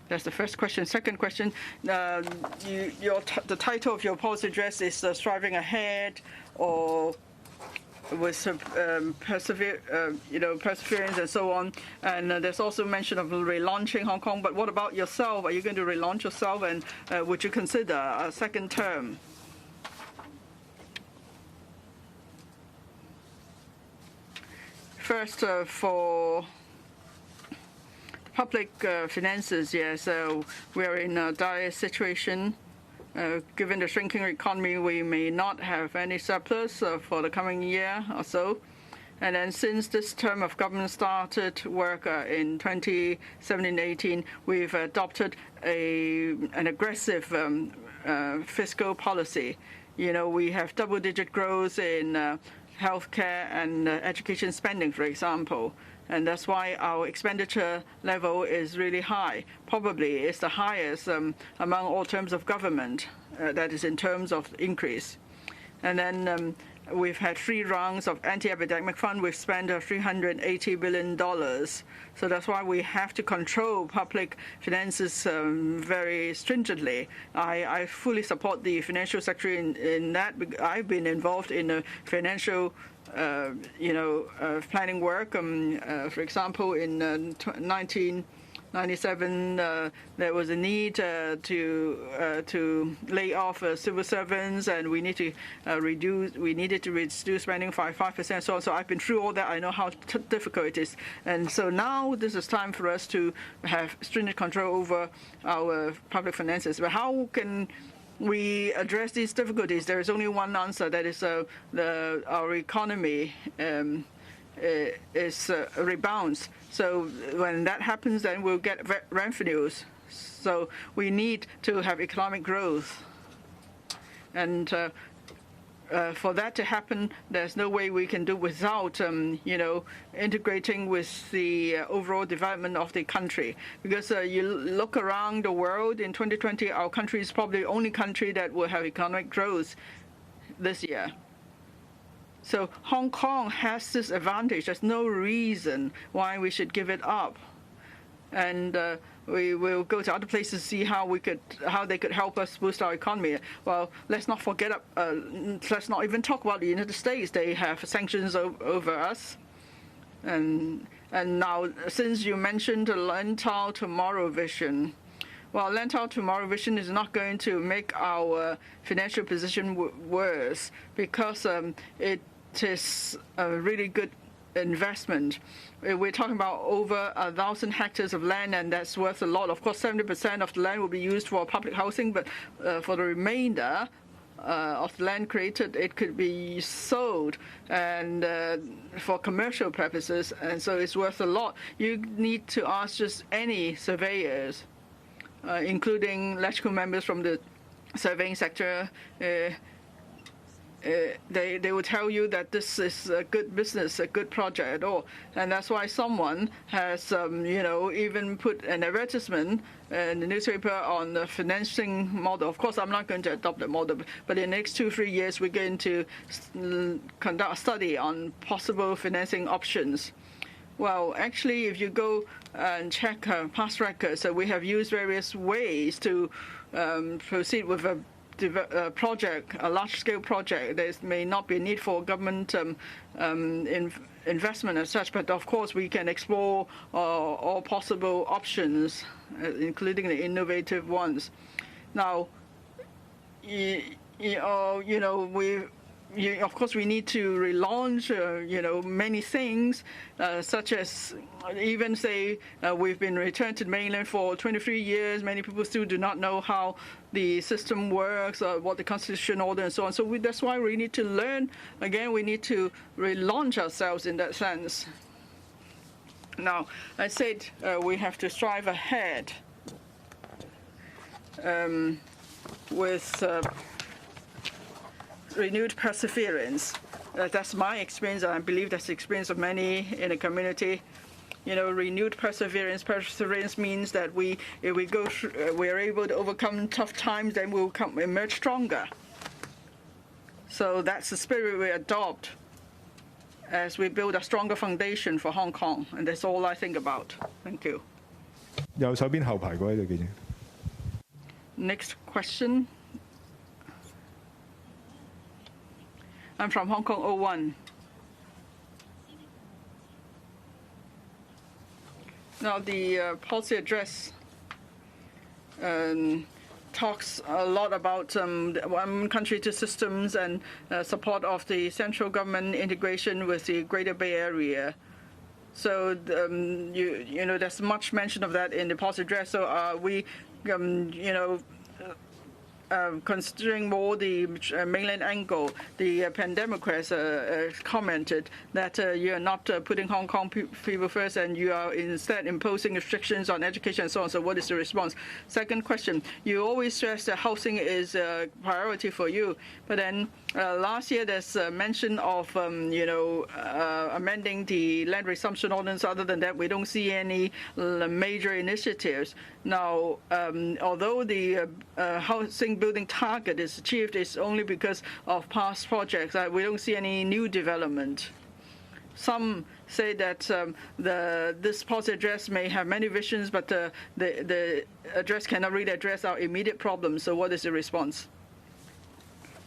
That's the first question. Second question, the title of your policy address is Striving Ahead, or with perseverance and so on. And there's also mention of relaunching Hong Kong. But what about yourself? Are you going to relaunch yourself? And would you consider a second term? First, for public finances, yes, we are in a dire situation. Given the shrinking economy, we may not have any surplus for the coming year or so. And then since this term of government started work in 2017-18, we've adopted an aggressive fiscal policy. We have double-digit growth in healthcare and education spending, for example. And that's why our expenditure level is really high. Probably it's the highest among all terms of government, that is in terms of increase. And then we've had 3 rounds of anti-epidemic fund. We've spent $380 billion. So that's why we have to control public finances very stringently. I fully support the financial sector in that. I've been involved in the financial planning work. For example, in 1997, there was a need to lay off civil servants, and we needed to reduce spending by 5%. So I've been through all that. I know how difficult it is, and so now this is time for us to have stringent control over our public finances. But how can we address these difficulties? There is only one answer. That is our economy rebounds. So when that happens, then we'll get revenues. So we need to have economic growth. And for that to happen, there's no way we can do without, integrating with the overall development of the country. Because you look around the world in 2020, our country is probably the only country that will have economic growth this year. So Hong Kong has this advantage. There's no reason why we should give it up. And we will go to other places to see how they could help us boost our economy. Well, let's not forget. Let's not even talk about the United States. They have sanctions over us. And now, since you mentioned the Lantau Tomorrow vision, well, Lantau Tomorrow vision is not going to make our financial position worse, because it is a really good investment. We're talking about over 1,000 hectares of land, and that's worth a lot. Of course, 70% of the land will be used for public housing, but for the remainder of the land created, it could be sold and for commercial purposes, and so it's worth a lot. You need to ask just any surveyors, including electrical members from the surveying sector. They will tell you that this is a good business, a good project at all. And that's why someone has, even put an advertisement in the newspaper on the financing model. Of course, I'm not going to adopt that model, but in the next 2-3 years, we're going to conduct a study on possible financing options. Well, actually, if you go and check past records, so we have used various ways to proceed with a project, a large-scale project. There may not be a need for government investment as such, but of course we can explore all possible options, including the innovative ones. Now, of course, we need to relaunch, many things, such as even say we've been returned to the mainland for 23 years. Many people still do not know how the system works, what the constitution order, and so on. So that's why we need to learn. Again, we need to relaunch ourselves in that sense. Now, I said we have to strive ahead with renewed perseverance. That's my experience, and I believe that's the experience of many in the community. Renewed perseverance. Perseverance means that if we go through, we are able to overcome tough times, then we'll emerge stronger. So that's the spirit we adopt as we build a stronger foundation for Hong Kong, and that's all I think about. Thank you. 右手邊後排嗰位就記者。Next question. I'm from Hong Kong 01. Now, the policy address talks a lot about one country, two systems, and support of the central government integration with the Greater Bay Area. So, there's much mention of that in the policy address. So, we, considering more the mainland angle, the Pen Democrats commented that you are not putting Hong Kong people first and you are instead imposing restrictions on education and so on. So what is the response? Second question, you always stress that housing is a priority for you, but then last year there's a mention of amending the land resumption ordinance. Other than that, we don't see any major initiatives. Now, although the housing building target is achieved, it's only because of past projects. We don't see any new development. Some say that this policy address may have many visions, but the address cannot really address our immediate problems. So what is the response?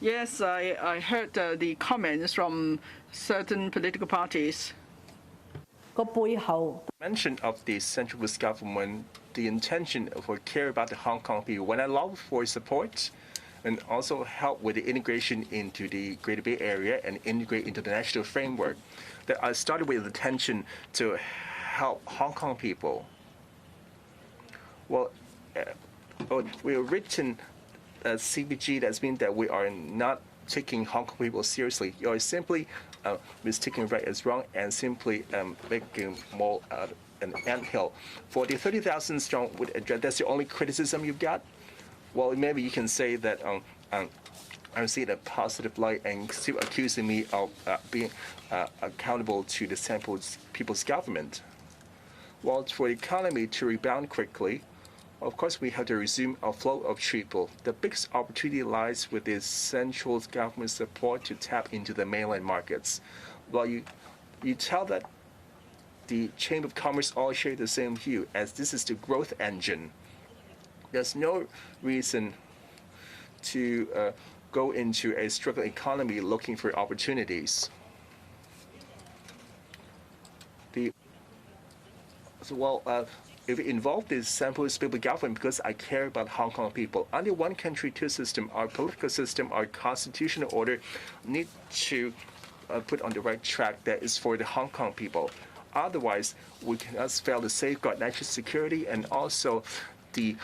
Yes, I heard the comments from certain political parties. Mention of the centralist government, the intention for care about the Hong Kong people, when I lobby for support and also help with the integration into the Greater Bay Area and integrate into the national framework, that I started with the intention to help Hong Kong people. Well, we have written a CBG that's mean that we are not taking Hong Kong people seriously. You are simply mistaking right as wrong and simply making more an anthill. For the 30,000 strong, that's the only criticism you've got? Well, maybe you can say that I'm seeing a positive light and still accusing me of being accountable to the sample people's government. Well, for the economy to rebound quickly, of course, we have to resume a flow of people. The biggest opportunity lies with the central government support to tap into the mainland markets. Well, you tell that the Chamber of Commerce all share the same view, as this is the growth engine. There's no reason to go into a struggling economy looking for opportunities. If it involved the centralist people government, because I care about Hong Kong people, under one country, two system, our political system, our constitutional order need to put on the right track that is for the Hong Kong people. Otherwise, we cannot fail to safeguard national security, and also the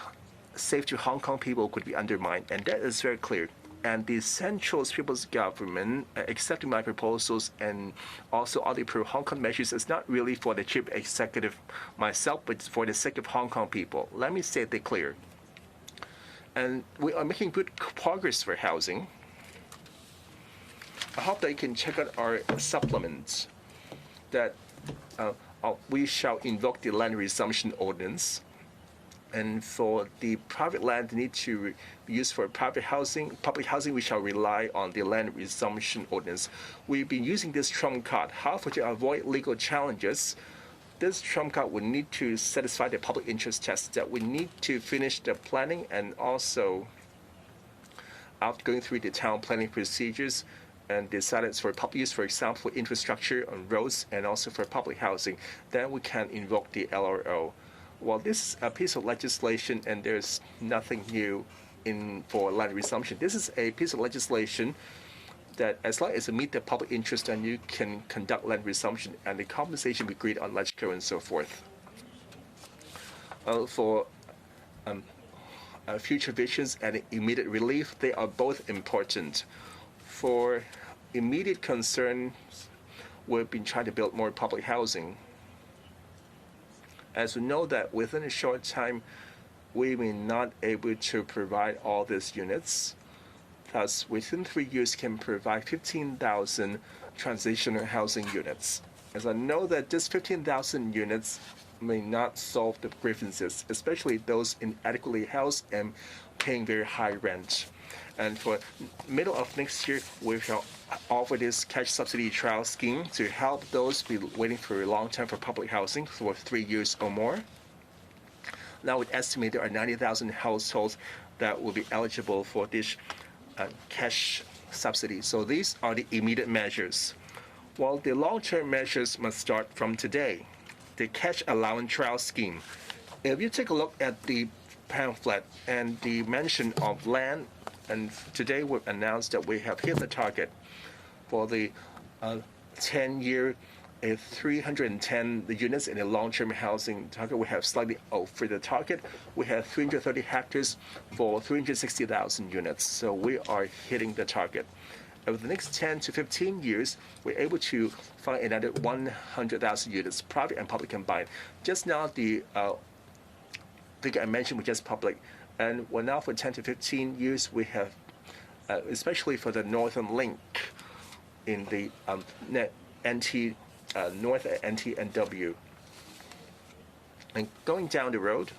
safety of Hong Kong people could be undermined, and that is very clear. And the Central People's Government accepting my proposals and also other pro-Hong Kong measures is not really for the Chief Executive myself, but it's for the sake of Hong Kong people. Let me say that clear. And we are making good progress for housing. I hope that you can check out our supplements that we shall invoke the land resumption ordinance. And for the private land need to be used for private housing, public housing, we shall rely on the land resumption ordinance. We've been using this trump card. However, to avoid legal challenges, this trump card would need to satisfy the public interest test, that we need to finish the planning, and also after going through the town planning procedures and decided for public use, for example, for infrastructure on roads and also for public housing, then we can invoke the LRO. Well, this is a piece of legislation, and there's nothing new for land resumption. This is a piece of legislation that, as long as it meets the public interest, then you can conduct land resumption, and the compensation be agreed on legislature and so forth. For future visions and immediate relief, they are both important. For immediate concerns, we've been trying to build more public housing. As we know that within a short time, we may not able to provide all these units. Thus, within 3 years, can provide 15,000 transitional housing units. As I know that this 15,000 units may not solve the grievances, especially those inadequately housed and paying very high rent. And for middle of next year, we shall offer this cash subsidy trial scheme to help those be waiting for a long time for public housing for 3 years or more. Now we estimate there are 90,000 households that will be eligible for this cash subsidy. So these are the immediate measures. While the long-term measures must start from today. The cash allowance trial scheme. If you take a look at the pamphlet and the mention of land, and today we've announced that we have hit the target for the 10-year a 310 units in a long-term housing target. We have slightly over the target. We have 330 hectares for 360,000 units. So we are hitting the target. Over the next 10 to 15 years, we're able to find another 100,000 units, private and public combined. Just now, the figure I mentioned was just public. And well, now for 10 to 15 years, we have, especially for the Northern Link in the north at NT&W. And going down the road,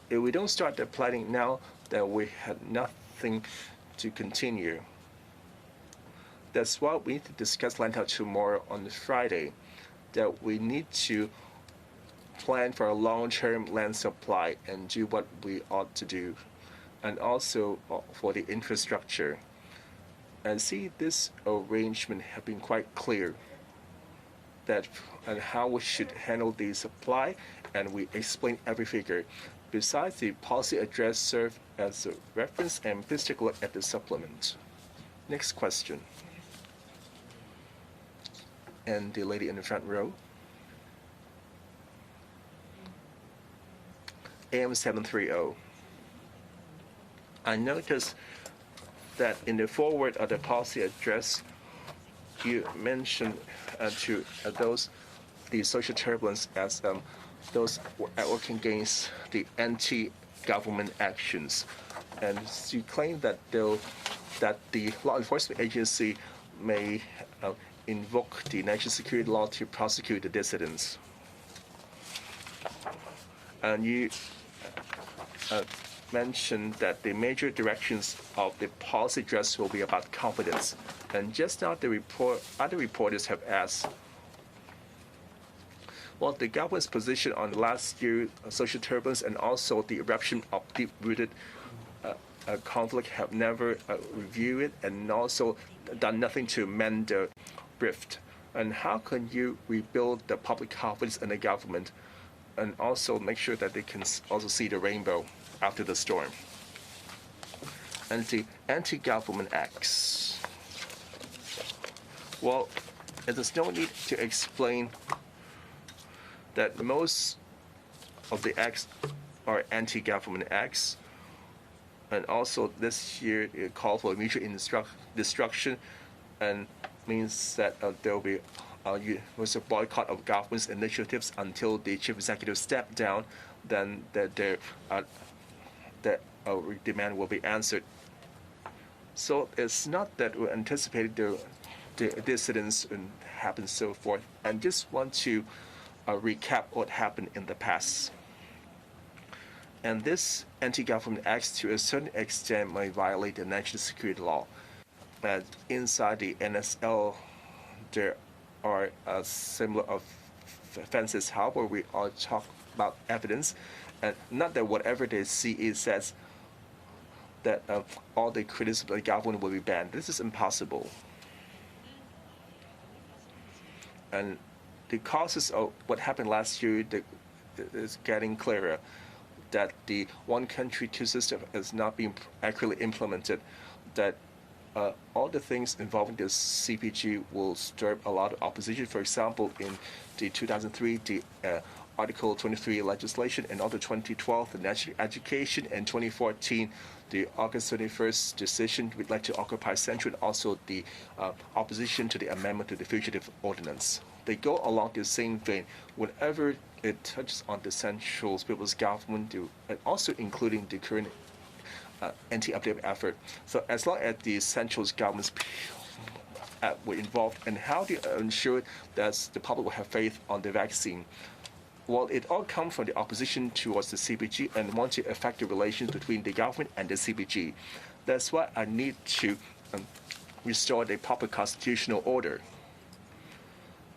if we don't start the planning now, then we have nothing to continue. That's why we need to discuss land out tomorrow on Friday, that we need to plan for a long-term land supply and do what we ought to do, and also for the infrastructure. And see, this arrangement have been quite clear that and how we should handle the supply, and we explain every figure. Besides, the policy address serve as a reference, and please take a look at the supplement. Next question. And the lady in the front row. AM 730. I noticed that in the forward of the policy address, you mentioned to those the social turbulence as those working against the anti-government actions, and you claim that the law enforcement agency may invoke the national security law to prosecute the dissidents, and you mentioned that the major directions of the policy address will be about confidence. And just now, other reporters have asked, well, the government's position on last year's social turbulence and also the eruption of deep-rooted conflict have never reviewed it and also done nothing to mend the rift. And how can you rebuild the public confidence in the government and also make sure that they can also see the rainbow after the storm? And the anti-government acts. Well, there's no need to explain that most of the acts are anti-government acts. And also this year it called for mutual destruction, and means that there will be was a boycott of government's initiatives until the chief executive stepped down. Then the demand will be answered. So it's not that we anticipated the dissidents and happen so forth. And just want to recap what happened in the past. And this anti-government acts to a certain extent may violate the national security law. And inside the NSL, there are similar offenses. However, we all talk about evidence, and not that whatever the CE says that all the criticism of the government will be banned. This is impossible. And the causes of what happened last year is getting clearer, that the one country, two system is not being accurately implemented, that all the things involving the CPG will stir up a lot of opposition. For example, in the 2003, the Article 23 legislation, and also 2012, the national education, and 2014, the August 31st decision which led to Occupy Central, and also the opposition to the amendment to the Fugitive Ordinance. They go along the same vein. Whenever it touches on the Central People's Government, and also including the current anti-update effort. So as long as the Central Government's were involved, and how do you ensure that the public will have faith on the vaccine? Well, it all comes from the opposition towards the CPG and want to affect the relations between the government and the CPG. That's why I need to restore the proper constitutional order.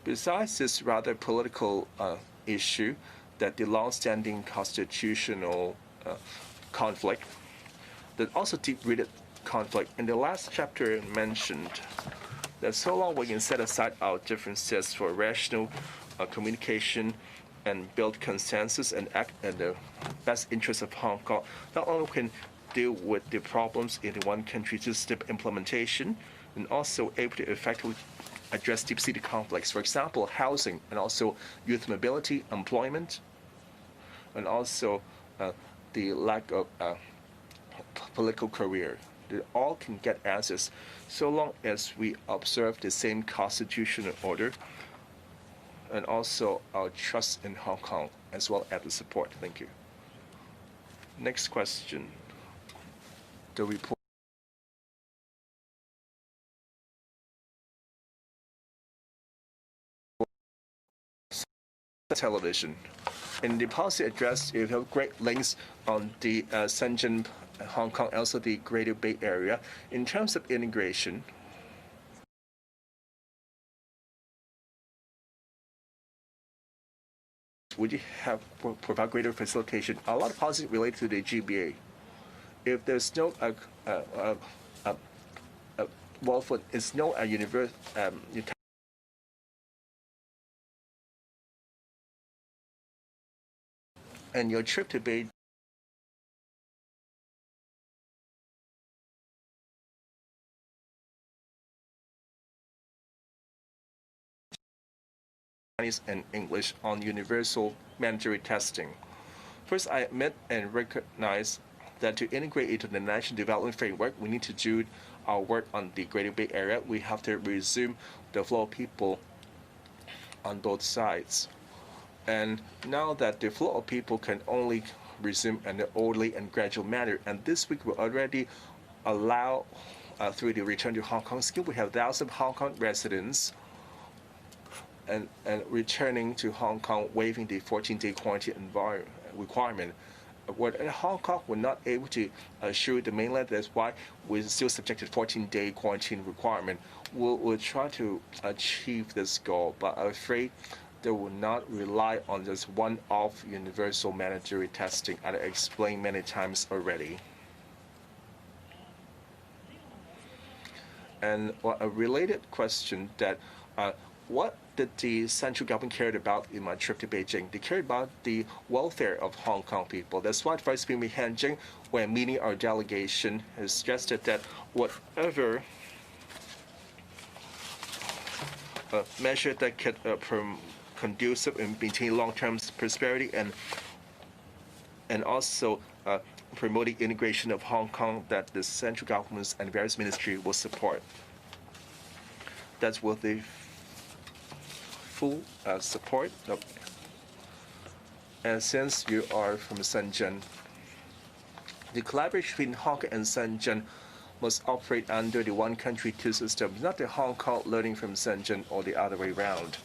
Besides this rather political issue, that the long-standing constitutional conflict, there's also deep-rooted conflict. In the last chapter I mentioned that so long we can set aside our differences for rational communication and build consensus and act in the best interest of Hong Kong, not only can deal with the problems in the one country system implementation, and also able to effectively address deep-seated conflicts. For example, housing and also youth mobility, employment, and also the lack of political career. They all can get answers so long as we observe the same constitutional order and also our trust in Hong Kong as well as the support. Thank you. Next question. The report. Television. In the policy address, you have great links on the Shenzhen, Hong Kong, also the Greater Bay Area. In terms of integration, would you have provide greater facilitation? A lot of policies related to the GBA. If there's no foot is no universe and your trip to Beijing Chinese and English on universal mandatory testing. First, I admit and recognize that to integrate into the national development framework, we need to do our work on the Greater Bay Area. We have to resume the flow of people on both sides. And now that the flow of people can only resume in an orderly and gradual manner, and this week we already allow through the return to Hong Kong scheme, we have thousands of Hong Kong residents and returning to Hong Kong, waiving the 14-day quarantine requirement. What Hong Kong were not able to assure the mainland, that's why we're still subjected to 14-day quarantine requirement. We'll try to achieve this goal, but I'm afraid they will not rely on this one-off universal mandatory testing, and I explained many times already. And a related question that what did the central government care about in my trip to Beijing? They cared about the welfare of Hong Kong people. That's why Vice Premier Han Jing, when meeting our delegation, has suggested that whatever measure that could conducive in maintaining long-term prosperity and also promoting integration of Hong Kong, that the central governments and various ministries will support. That's with the full support. And since you are from Shenzhen, the collaboration between Hong Kong and Shenzhen must operate under the one country, two systems, not the Hong Kong learning from Shenzhen or the other way around.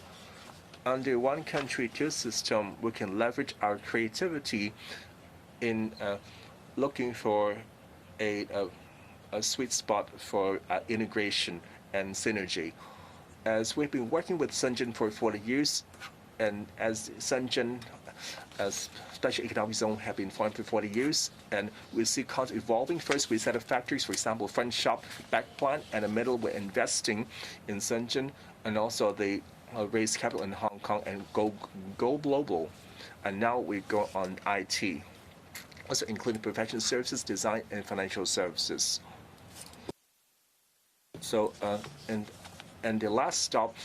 Under one country, two system, we can leverage our creativity in looking for a sweet spot for integration and synergy. As we've been working with Shenzhen for 40 years, and as Shenzhen as Special Economic Zone have been formed for 40 years, and we see constantly evolving. First, we set up factories, for example, front shop, back plant, and the middle, we're investing in Shenzhen, and also they raise capital in Hong Kong and go global. And now we go on IT, also including professional services, design, and financial services. So, and the last stop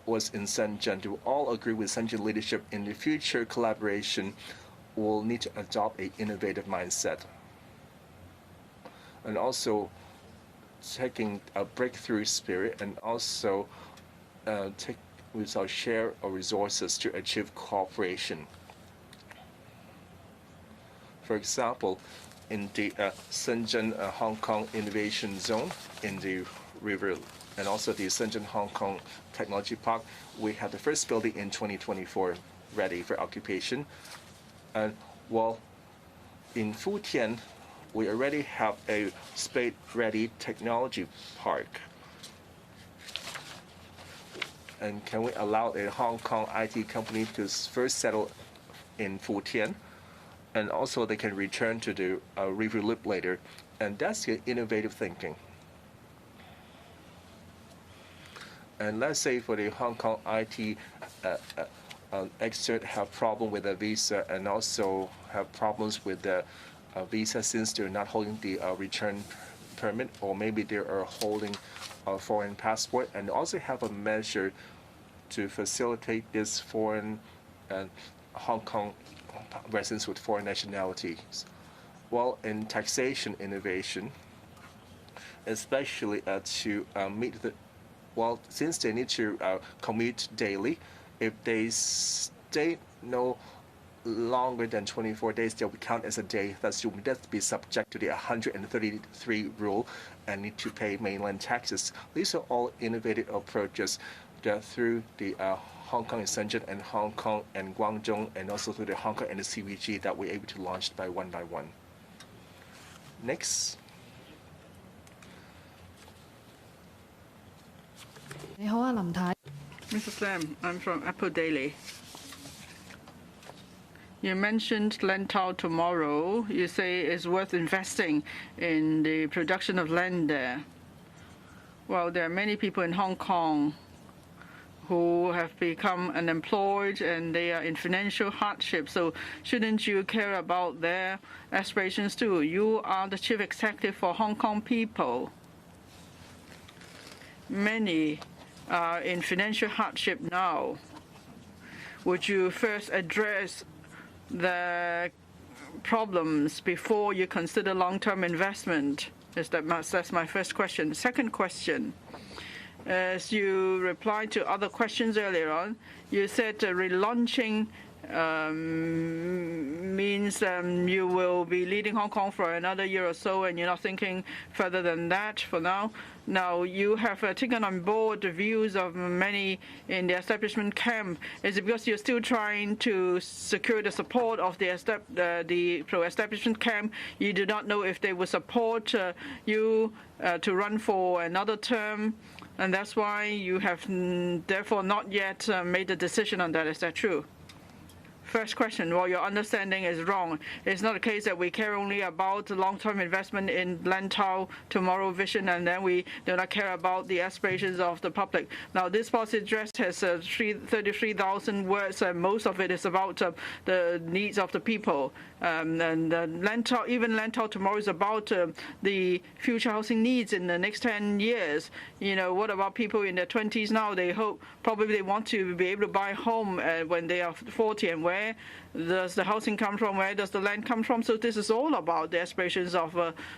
was in Shenzhen. To all agree with Shenzhen leadership in the future collaboration, will need to adopt an innovative mindset. And also taking a breakthrough spirit, and also we shall share our resources to achieve cooperation. For example, in the Shenzhen Hong Kong Innovation Zone in the river, and also the Shenzhen Hong Kong Technology Park, we have the first building in 2024 ready for occupation. And while in Futian, we already have a spade-ready technology park. And can we allow a Hong Kong IT company to first settle in Futian, and also they can return to the river loop later? And that's the innovative thinking. And let's say for the Hong Kong IT expert have problem with the visa, and also have problems with the visa since they're not holding the return permit, or maybe they are holding a foreign passport, and also have a measure to facilitate this foreign and Hong Kong residents with foreign nationalities. Well, in taxation innovation, especially to meet the, well, since they need to commute daily, if they stay no longer than 24 days, they'll be counted as a day. Thus, you must be subject to the 133 rule and need to pay mainland taxes. These are all innovative approaches that through the Hong Kong and Shenzhen and Hong Kong and Guangdong, and also through the Hong Kong and the CVG that we're able to launch by one. Next. Mrs. Lam, I'm from Apple Daily. You mentioned Lantau tomorrow. You say it's worth investing in the production of land there. Well, there are many people in Hong Kong who have become unemployed and they are in financial hardship. So shouldn't you care about their aspirations too? You are the chief executive for Hong Kong people. Many are in financial hardship now. Would you first address the problems before you consider long-term investment? That's my first question. Second question, as you replied to other questions earlier on, you said relaunching means you will be leading Hong Kong for another year or so, and you're not thinking further than that for now. Now, you have taken on board the views of many in the establishment camp. Is it because you're still trying to secure the support of the pro-establishment camp? You do not know if they will support you to run for another term, and that's why you have therefore not yet made a decision on that. Is that true? First question, well, your understanding is wrong. It's not a case that we care only about long-term investment in Lantau tomorrow vision, and then we do not care about the aspirations of the public. Now, this policy address has 33,000 words, and most of it is about the needs of the people. And Lantau, even Lantau tomorrow is about the future housing needs in the next 10 years. You know, what about people in their 20s now? They hope, probably they want to be able to buy a home when they are 40, and where does the housing come from? Where does the land come from? So this is all about the aspirations of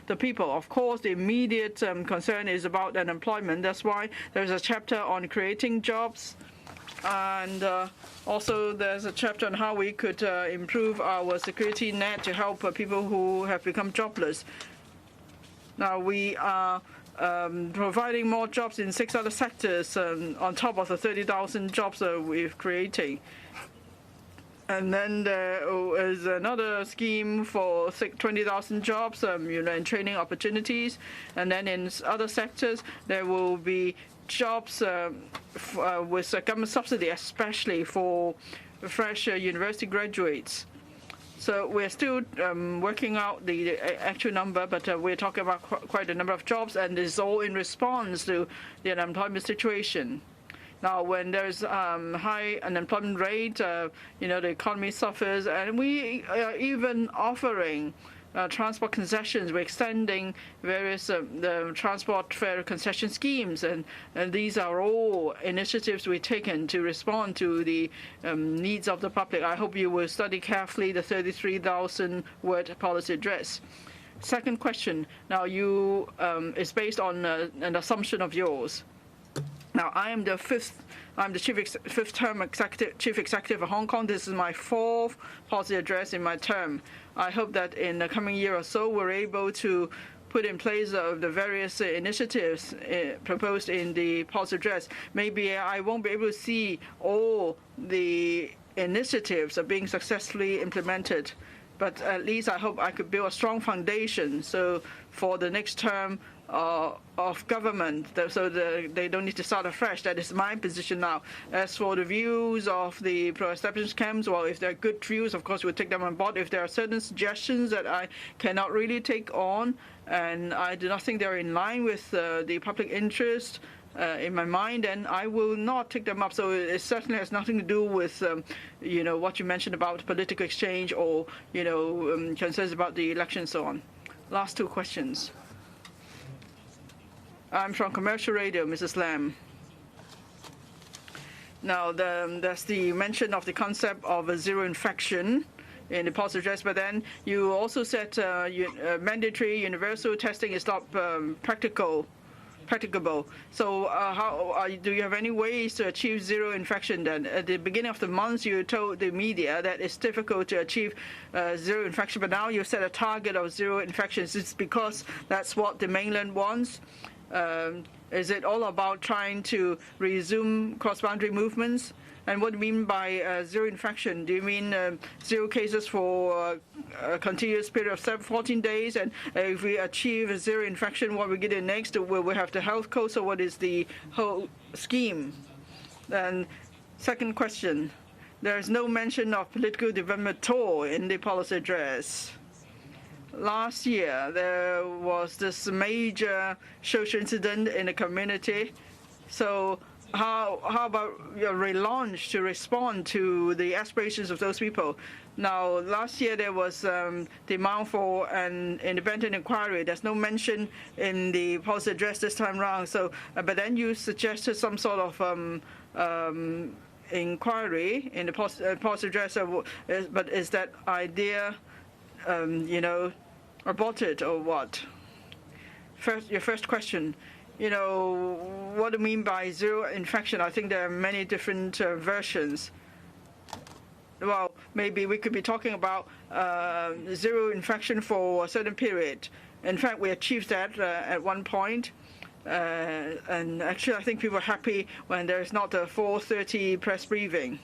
the people. Of course, the immediate concern is about unemployment. That's why there's a chapter on creating jobs. And also there's a chapter on how we could improve our security net to help people who have become jobless. Now, we are providing more jobs in 6 other sectors on top of the 30,000 jobs that we're creating. And then there is another scheme for 20,000 jobs, in training opportunities. And then in other sectors, there will be jobs with government subsidy, especially for fresh university graduates. So we're still working out the actual number, but we're talking about quite a number of jobs, and it's all in response to the unemployment situation. Now, when there's high unemployment rate, the economy suffers, and we are even offering transport concessions. We're extending various the transport fare concession schemes, and these are all initiatives we've taken to respond to the needs of the public. I hope you will study carefully the 33,000-word policy address. Second question. Now, it's based on an assumption of yours. Now, I'm the fifth-term chief executive of Hong Kong. This is my 4th policy address in my term. I hope that in the coming year or so, we're able to put in place the various initiatives proposed in the policy address. Maybe I won't be able to see all the initiatives are being successfully implemented, but at least I hope I could build a strong foundation. So for the next term of government, so they don't need to start afresh. That is my position now. As for the views of the pro-establishment camps, well, if they're good views, of course, we'll take them on board. If there are certain suggestions that I cannot really take on, and I do not think they're in line with the public interest in my mind, then I will not take them up. So it certainly has nothing to do with, what you mentioned about political exchange or, concerns about the election and so on. Last 2 questions. I'm from Commercial Radio, Mrs. Lam. Now, there's the mention of the concept of a zero infection in the policy address, but then you also said mandatory universal testing is not practicable. So do you have any ways to achieve zero infection then? At the beginning of the month, you told the media that it's difficult to achieve zero infection, but now you set a target of zero infections. It's because that's what the mainland wants. Is it all about trying to resume cross-boundary movements? And what do you mean by zero infection? Do you mean 0 cases for a continuous period of 14 days? And if we achieve a zero infection, what we get in next? Will we have the health code? So what is the whole scheme? And second question, there is no mention of political development at all in the policy address. Last year, there was this major social incident in the community. So how about your relaunch to respond to the aspirations of those people? Now, last year there was demand for an independent inquiry. There's no mention in the policy address this time around. So, but then you suggested some sort of inquiry in the policy address. But is that idea, aborted or what? Your first question. What do you mean by zero infection? I think there are many different versions. Well, maybe we could be talking about zero infection for a certain period. In fact, we achieved that at one point. And actually, I think people are happy when there's not a 4:30 press briefing.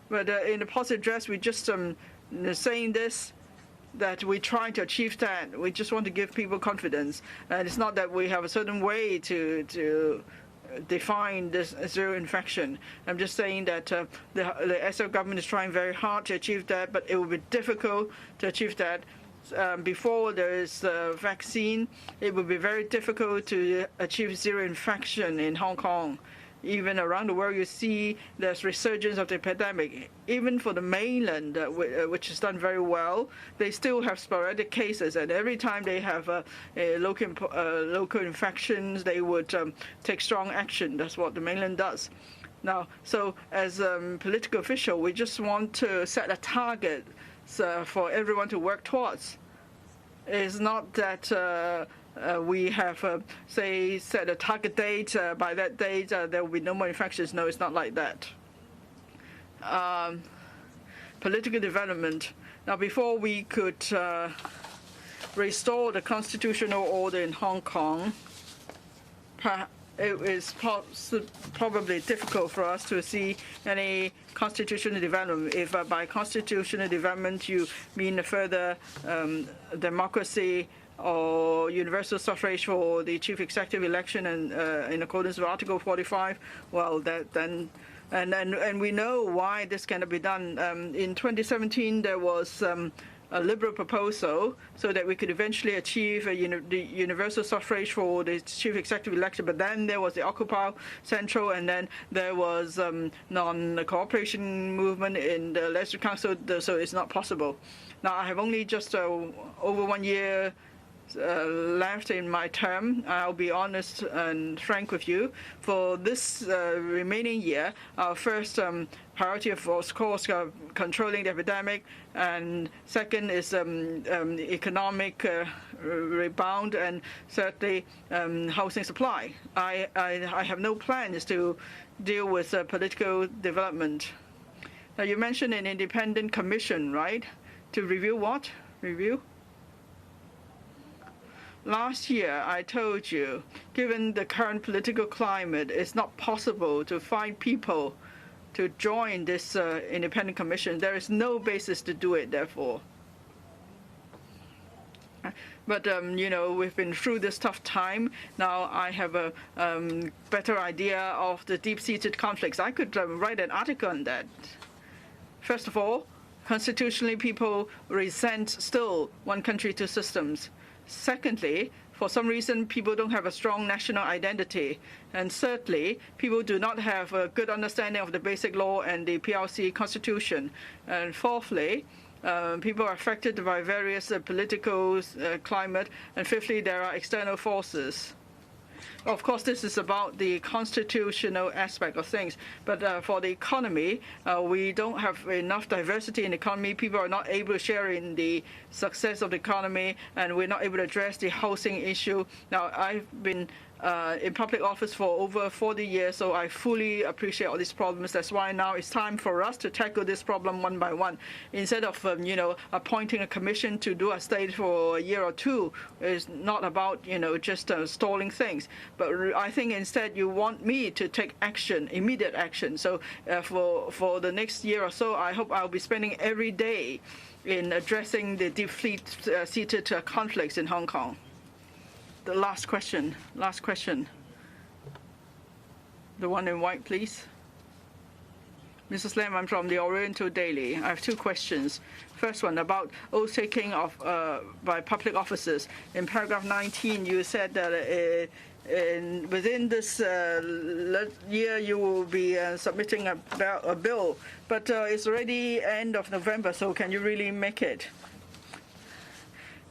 But in the policy address, we just saying this, that we try to achieve that. We just want to give people confidence. And it's not that we have a certain way to define this zero infection. I'm just saying that the SF government is trying very hard to achieve that, but it will be difficult to achieve that. Before there is a vaccine, it will be very difficult to achieve zero infection in Hong Kong. Even around the world, you see there's resurgence of the epidemic. Even for the mainland, which is done very well, they still have sporadic cases. And every time they have local infections, they would take strong action. That's what the mainland does. Now, so as a political official, we just want to set a target for everyone to work towards. It's not that we have, set a target date. By that date, there will be no more infections. No, it's not like that. Political development. Now, before we could restore the constitutional order in Hong Kong, it is probably difficult for us to see any constitutional development. If by constitutional development you mean a further democracy or universal suffrage for the chief executive election and in accordance with Article 45, well, then and we know why this cannot be done. In 2017, there was a Liberal proposal so that we could eventually achieve the universal suffrage for the chief executive election. But then there was the Occupy Central, and then there was non-cooperation movement in the Legislative Council, so it's not possible. Now, I have only just over 1 year left in my term. I'll be honest and frank with you. For this remaining year, our first priority, of course, controlling the epidemic, and second is economic rebound, and thirdly, housing supply. I have no plans to deal with political development. Now, you mentioned an independent commission, right? To review what? Review? Last year, I told you, given the current political climate, it's not possible to find people to join this independent commission. There is no basis to do it, therefore. But, we've been through this tough time. Now I have a better idea of the deep-seated conflicts. I could write an article on that. First of all, constitutionally, people resent still one country, two systems. Secondly, for some reason, people don't have a strong national identity. And thirdly, people do not have a good understanding of the basic law and the PRC constitution. And fourthly, people are affected by various political climate. And fifthly, there are external forces. Of course, this is about the constitutional aspect of things, but for the economy, we don't have enough diversity in the economy. People are not able to share in the success of the economy, and we're not able to address the housing issue. Now, I've been in public office for over 40 years, so I fully appreciate all these problems. That's why now it's time for us to tackle this problem one by one. Instead of, appointing a commission to do a study for a year or two, it's not about, just stalling things. But I think instead you want me to take action, immediate action. So for the next year or so, I hope I'll be spending every day in addressing the deep-seated conflicts in Hong Kong. The last question. The one in white, please. Mrs. Lam, I'm from the Oriental Daily. I have two questions. First one about oath-taking by public officers. In paragraph 19, you said that within this year you will be submitting a bill, but it's already end of November, so can you really make it?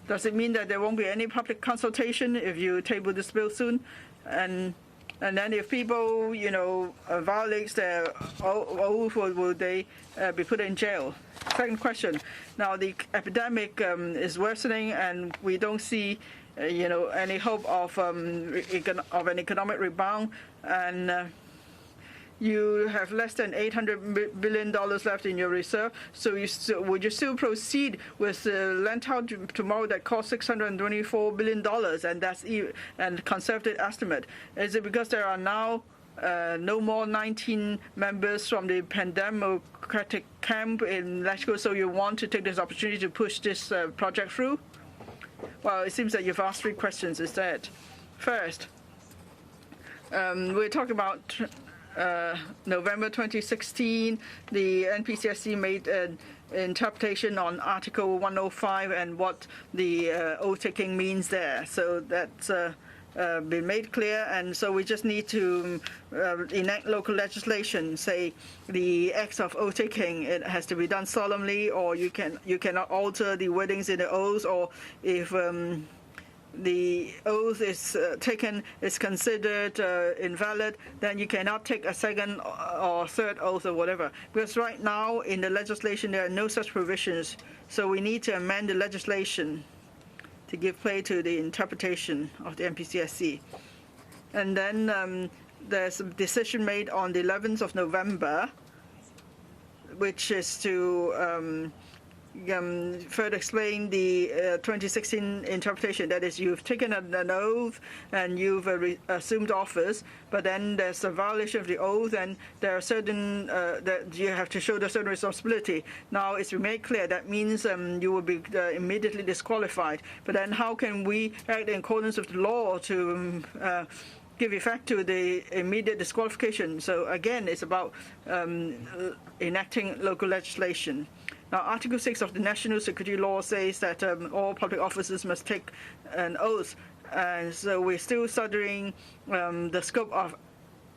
Does it mean that there won't be any public consultation if you table this bill soon? And then if people, violate their oath, will they be put in jail? Second question. Now the epidemic is worsening, and we don't see, any hope of an economic rebound. And you have less than $800 billion left in your reserve. So would you still proceed with the Lantau tomorrow that costs $624 billion, and that's a conservative estimate? Is it because there are now no more 19 members from the pandemocratic camp in LegCo, so you want to take this opportunity to push this project through? Well, it seems that you've asked three questions instead. First, we're talking about November 2016, the NPCSC made an interpretation on Article 105 and what the oath-taking means there. So that's been made clear, and so we just need to enact local legislation. Say the acts of oath-taking, it has to be done solemnly, or you cannot alter the wordings in the oath, or if the oath is taken is considered invalid, then you cannot take a second or third oath or whatever. Because right now in the legislation there are no such provisions, so we need to amend the legislation to give play to the interpretation of the NPCSC. And then there's a decision made on the 11th of November, which is to further explain the 2016 interpretation. That is, you've taken an oath and you've assumed office, but then there's a violation of the oath, and there are certain that you have to show the certain responsibility. Now it's been made clear that means you will be immediately disqualified. But then how can we act in accordance with the law to give effect to the immediate disqualification? So again, it's about enacting local legislation. Now, Article 6 of the National Security Law says that all public officers must take an oath, and so we're still studying the scope of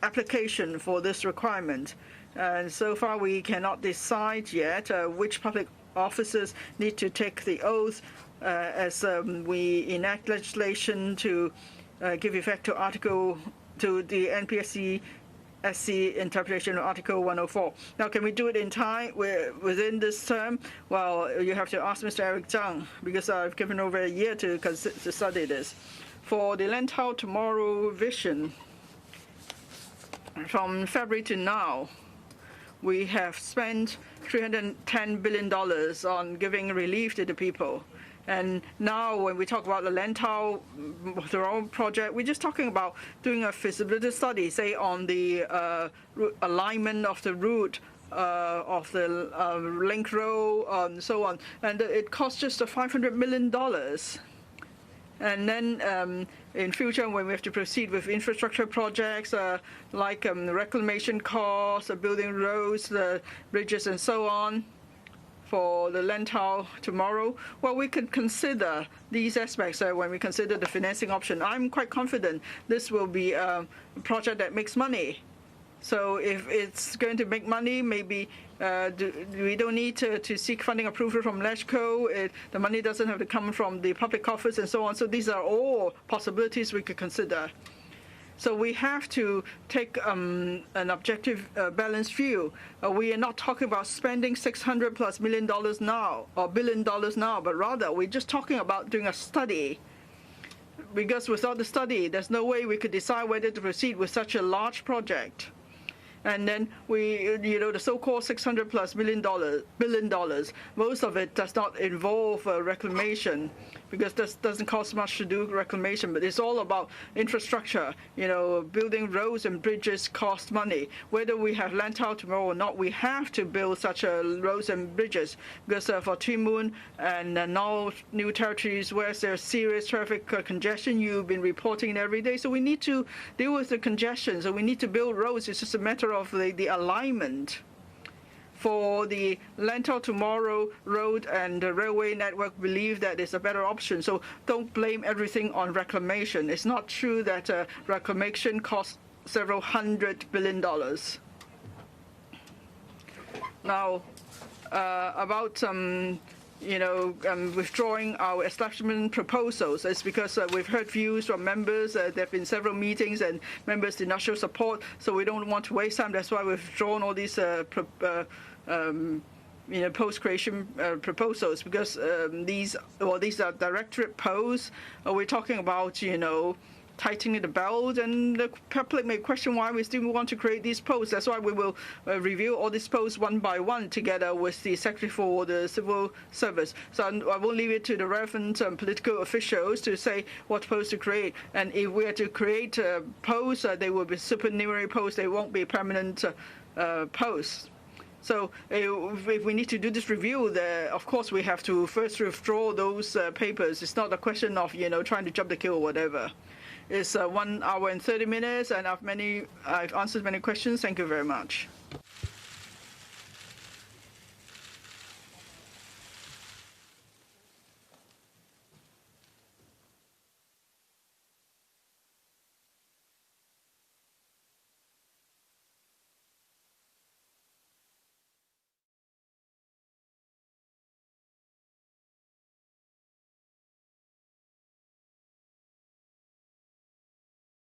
application for this requirement. And so far, we cannot decide yet which public officers need to take the oath as we enact legislation to give effect to the NPSC interpretation of Article 104. Now, can we do it in time within this term? Well, you have to ask Mr. Eric Zhang, because I've given over a year to study this. For the Lantau Tomorrow vision, from February to now, we have spent $310 billion on giving relief to the people. And now when we talk about the Lantau project, we're just talking about doing a feasibility study, say on the alignment of the route of the link road and so on. And it costs just $500 million. And then in future, when we have to proceed with infrastructure projects like reclamation costs, building roads, bridges, and so on, for the Lantau tomorrow, well, we could consider these aspects when we consider the financing option. I'm quite confident this will be a project that makes money. So if it's going to make money, maybe we don't need to seek funding approval from LegCo. The money doesn't have to come from the public coffers and so on. So these are all possibilities we could consider. So we have to take an objective, balanced view. We are not talking about spending $600+ million now or $1 billion now, but rather we're just talking about doing a study. Because without the study, there's no way we could decide whether to proceed with such a large project. And then the so-called $600+ billion, most of it does not involve reclamation, because this doesn't cost much to do reclamation, but it's all about infrastructure. Building roads and bridges cost money. Whether we have Lantau tomorrow or not, we have to build such roads and bridges, because for Tuen Mun and now new territories where there's serious traffic congestion, you've been reporting every day. So we need to deal with the congestion. So we need to build roads. It's just a matter of the alignment. For the Lantau Tomorrow road and railway network, believe that it's a better option. So don't blame everything on reclamation. It's not true that reclamation costs several $100 billion. Now, about withdrawing our establishment proposals. It's because we've heard views from members. There have been several meetings and members did not show support, so we don't want to waste time. That's why we've withdrawn all these post-creation proposals, because these are directorate posts. We're talking about, tightening the belt, and the public may question why we still want to create these posts. That's why we will review all these posts one by one together with the Secretary for the Civil Service. So I won't leave it to the relevant political officials to say what posts to create. And if we are to create posts, they will be supernumerary posts. They won't be permanent posts. So if we need to do this review, of course we have to first withdraw those papers. It's not a question of trying to jump the queue or whatever. It's 1 hour and 30 minutes, and I've answered many questions. Thank you very much.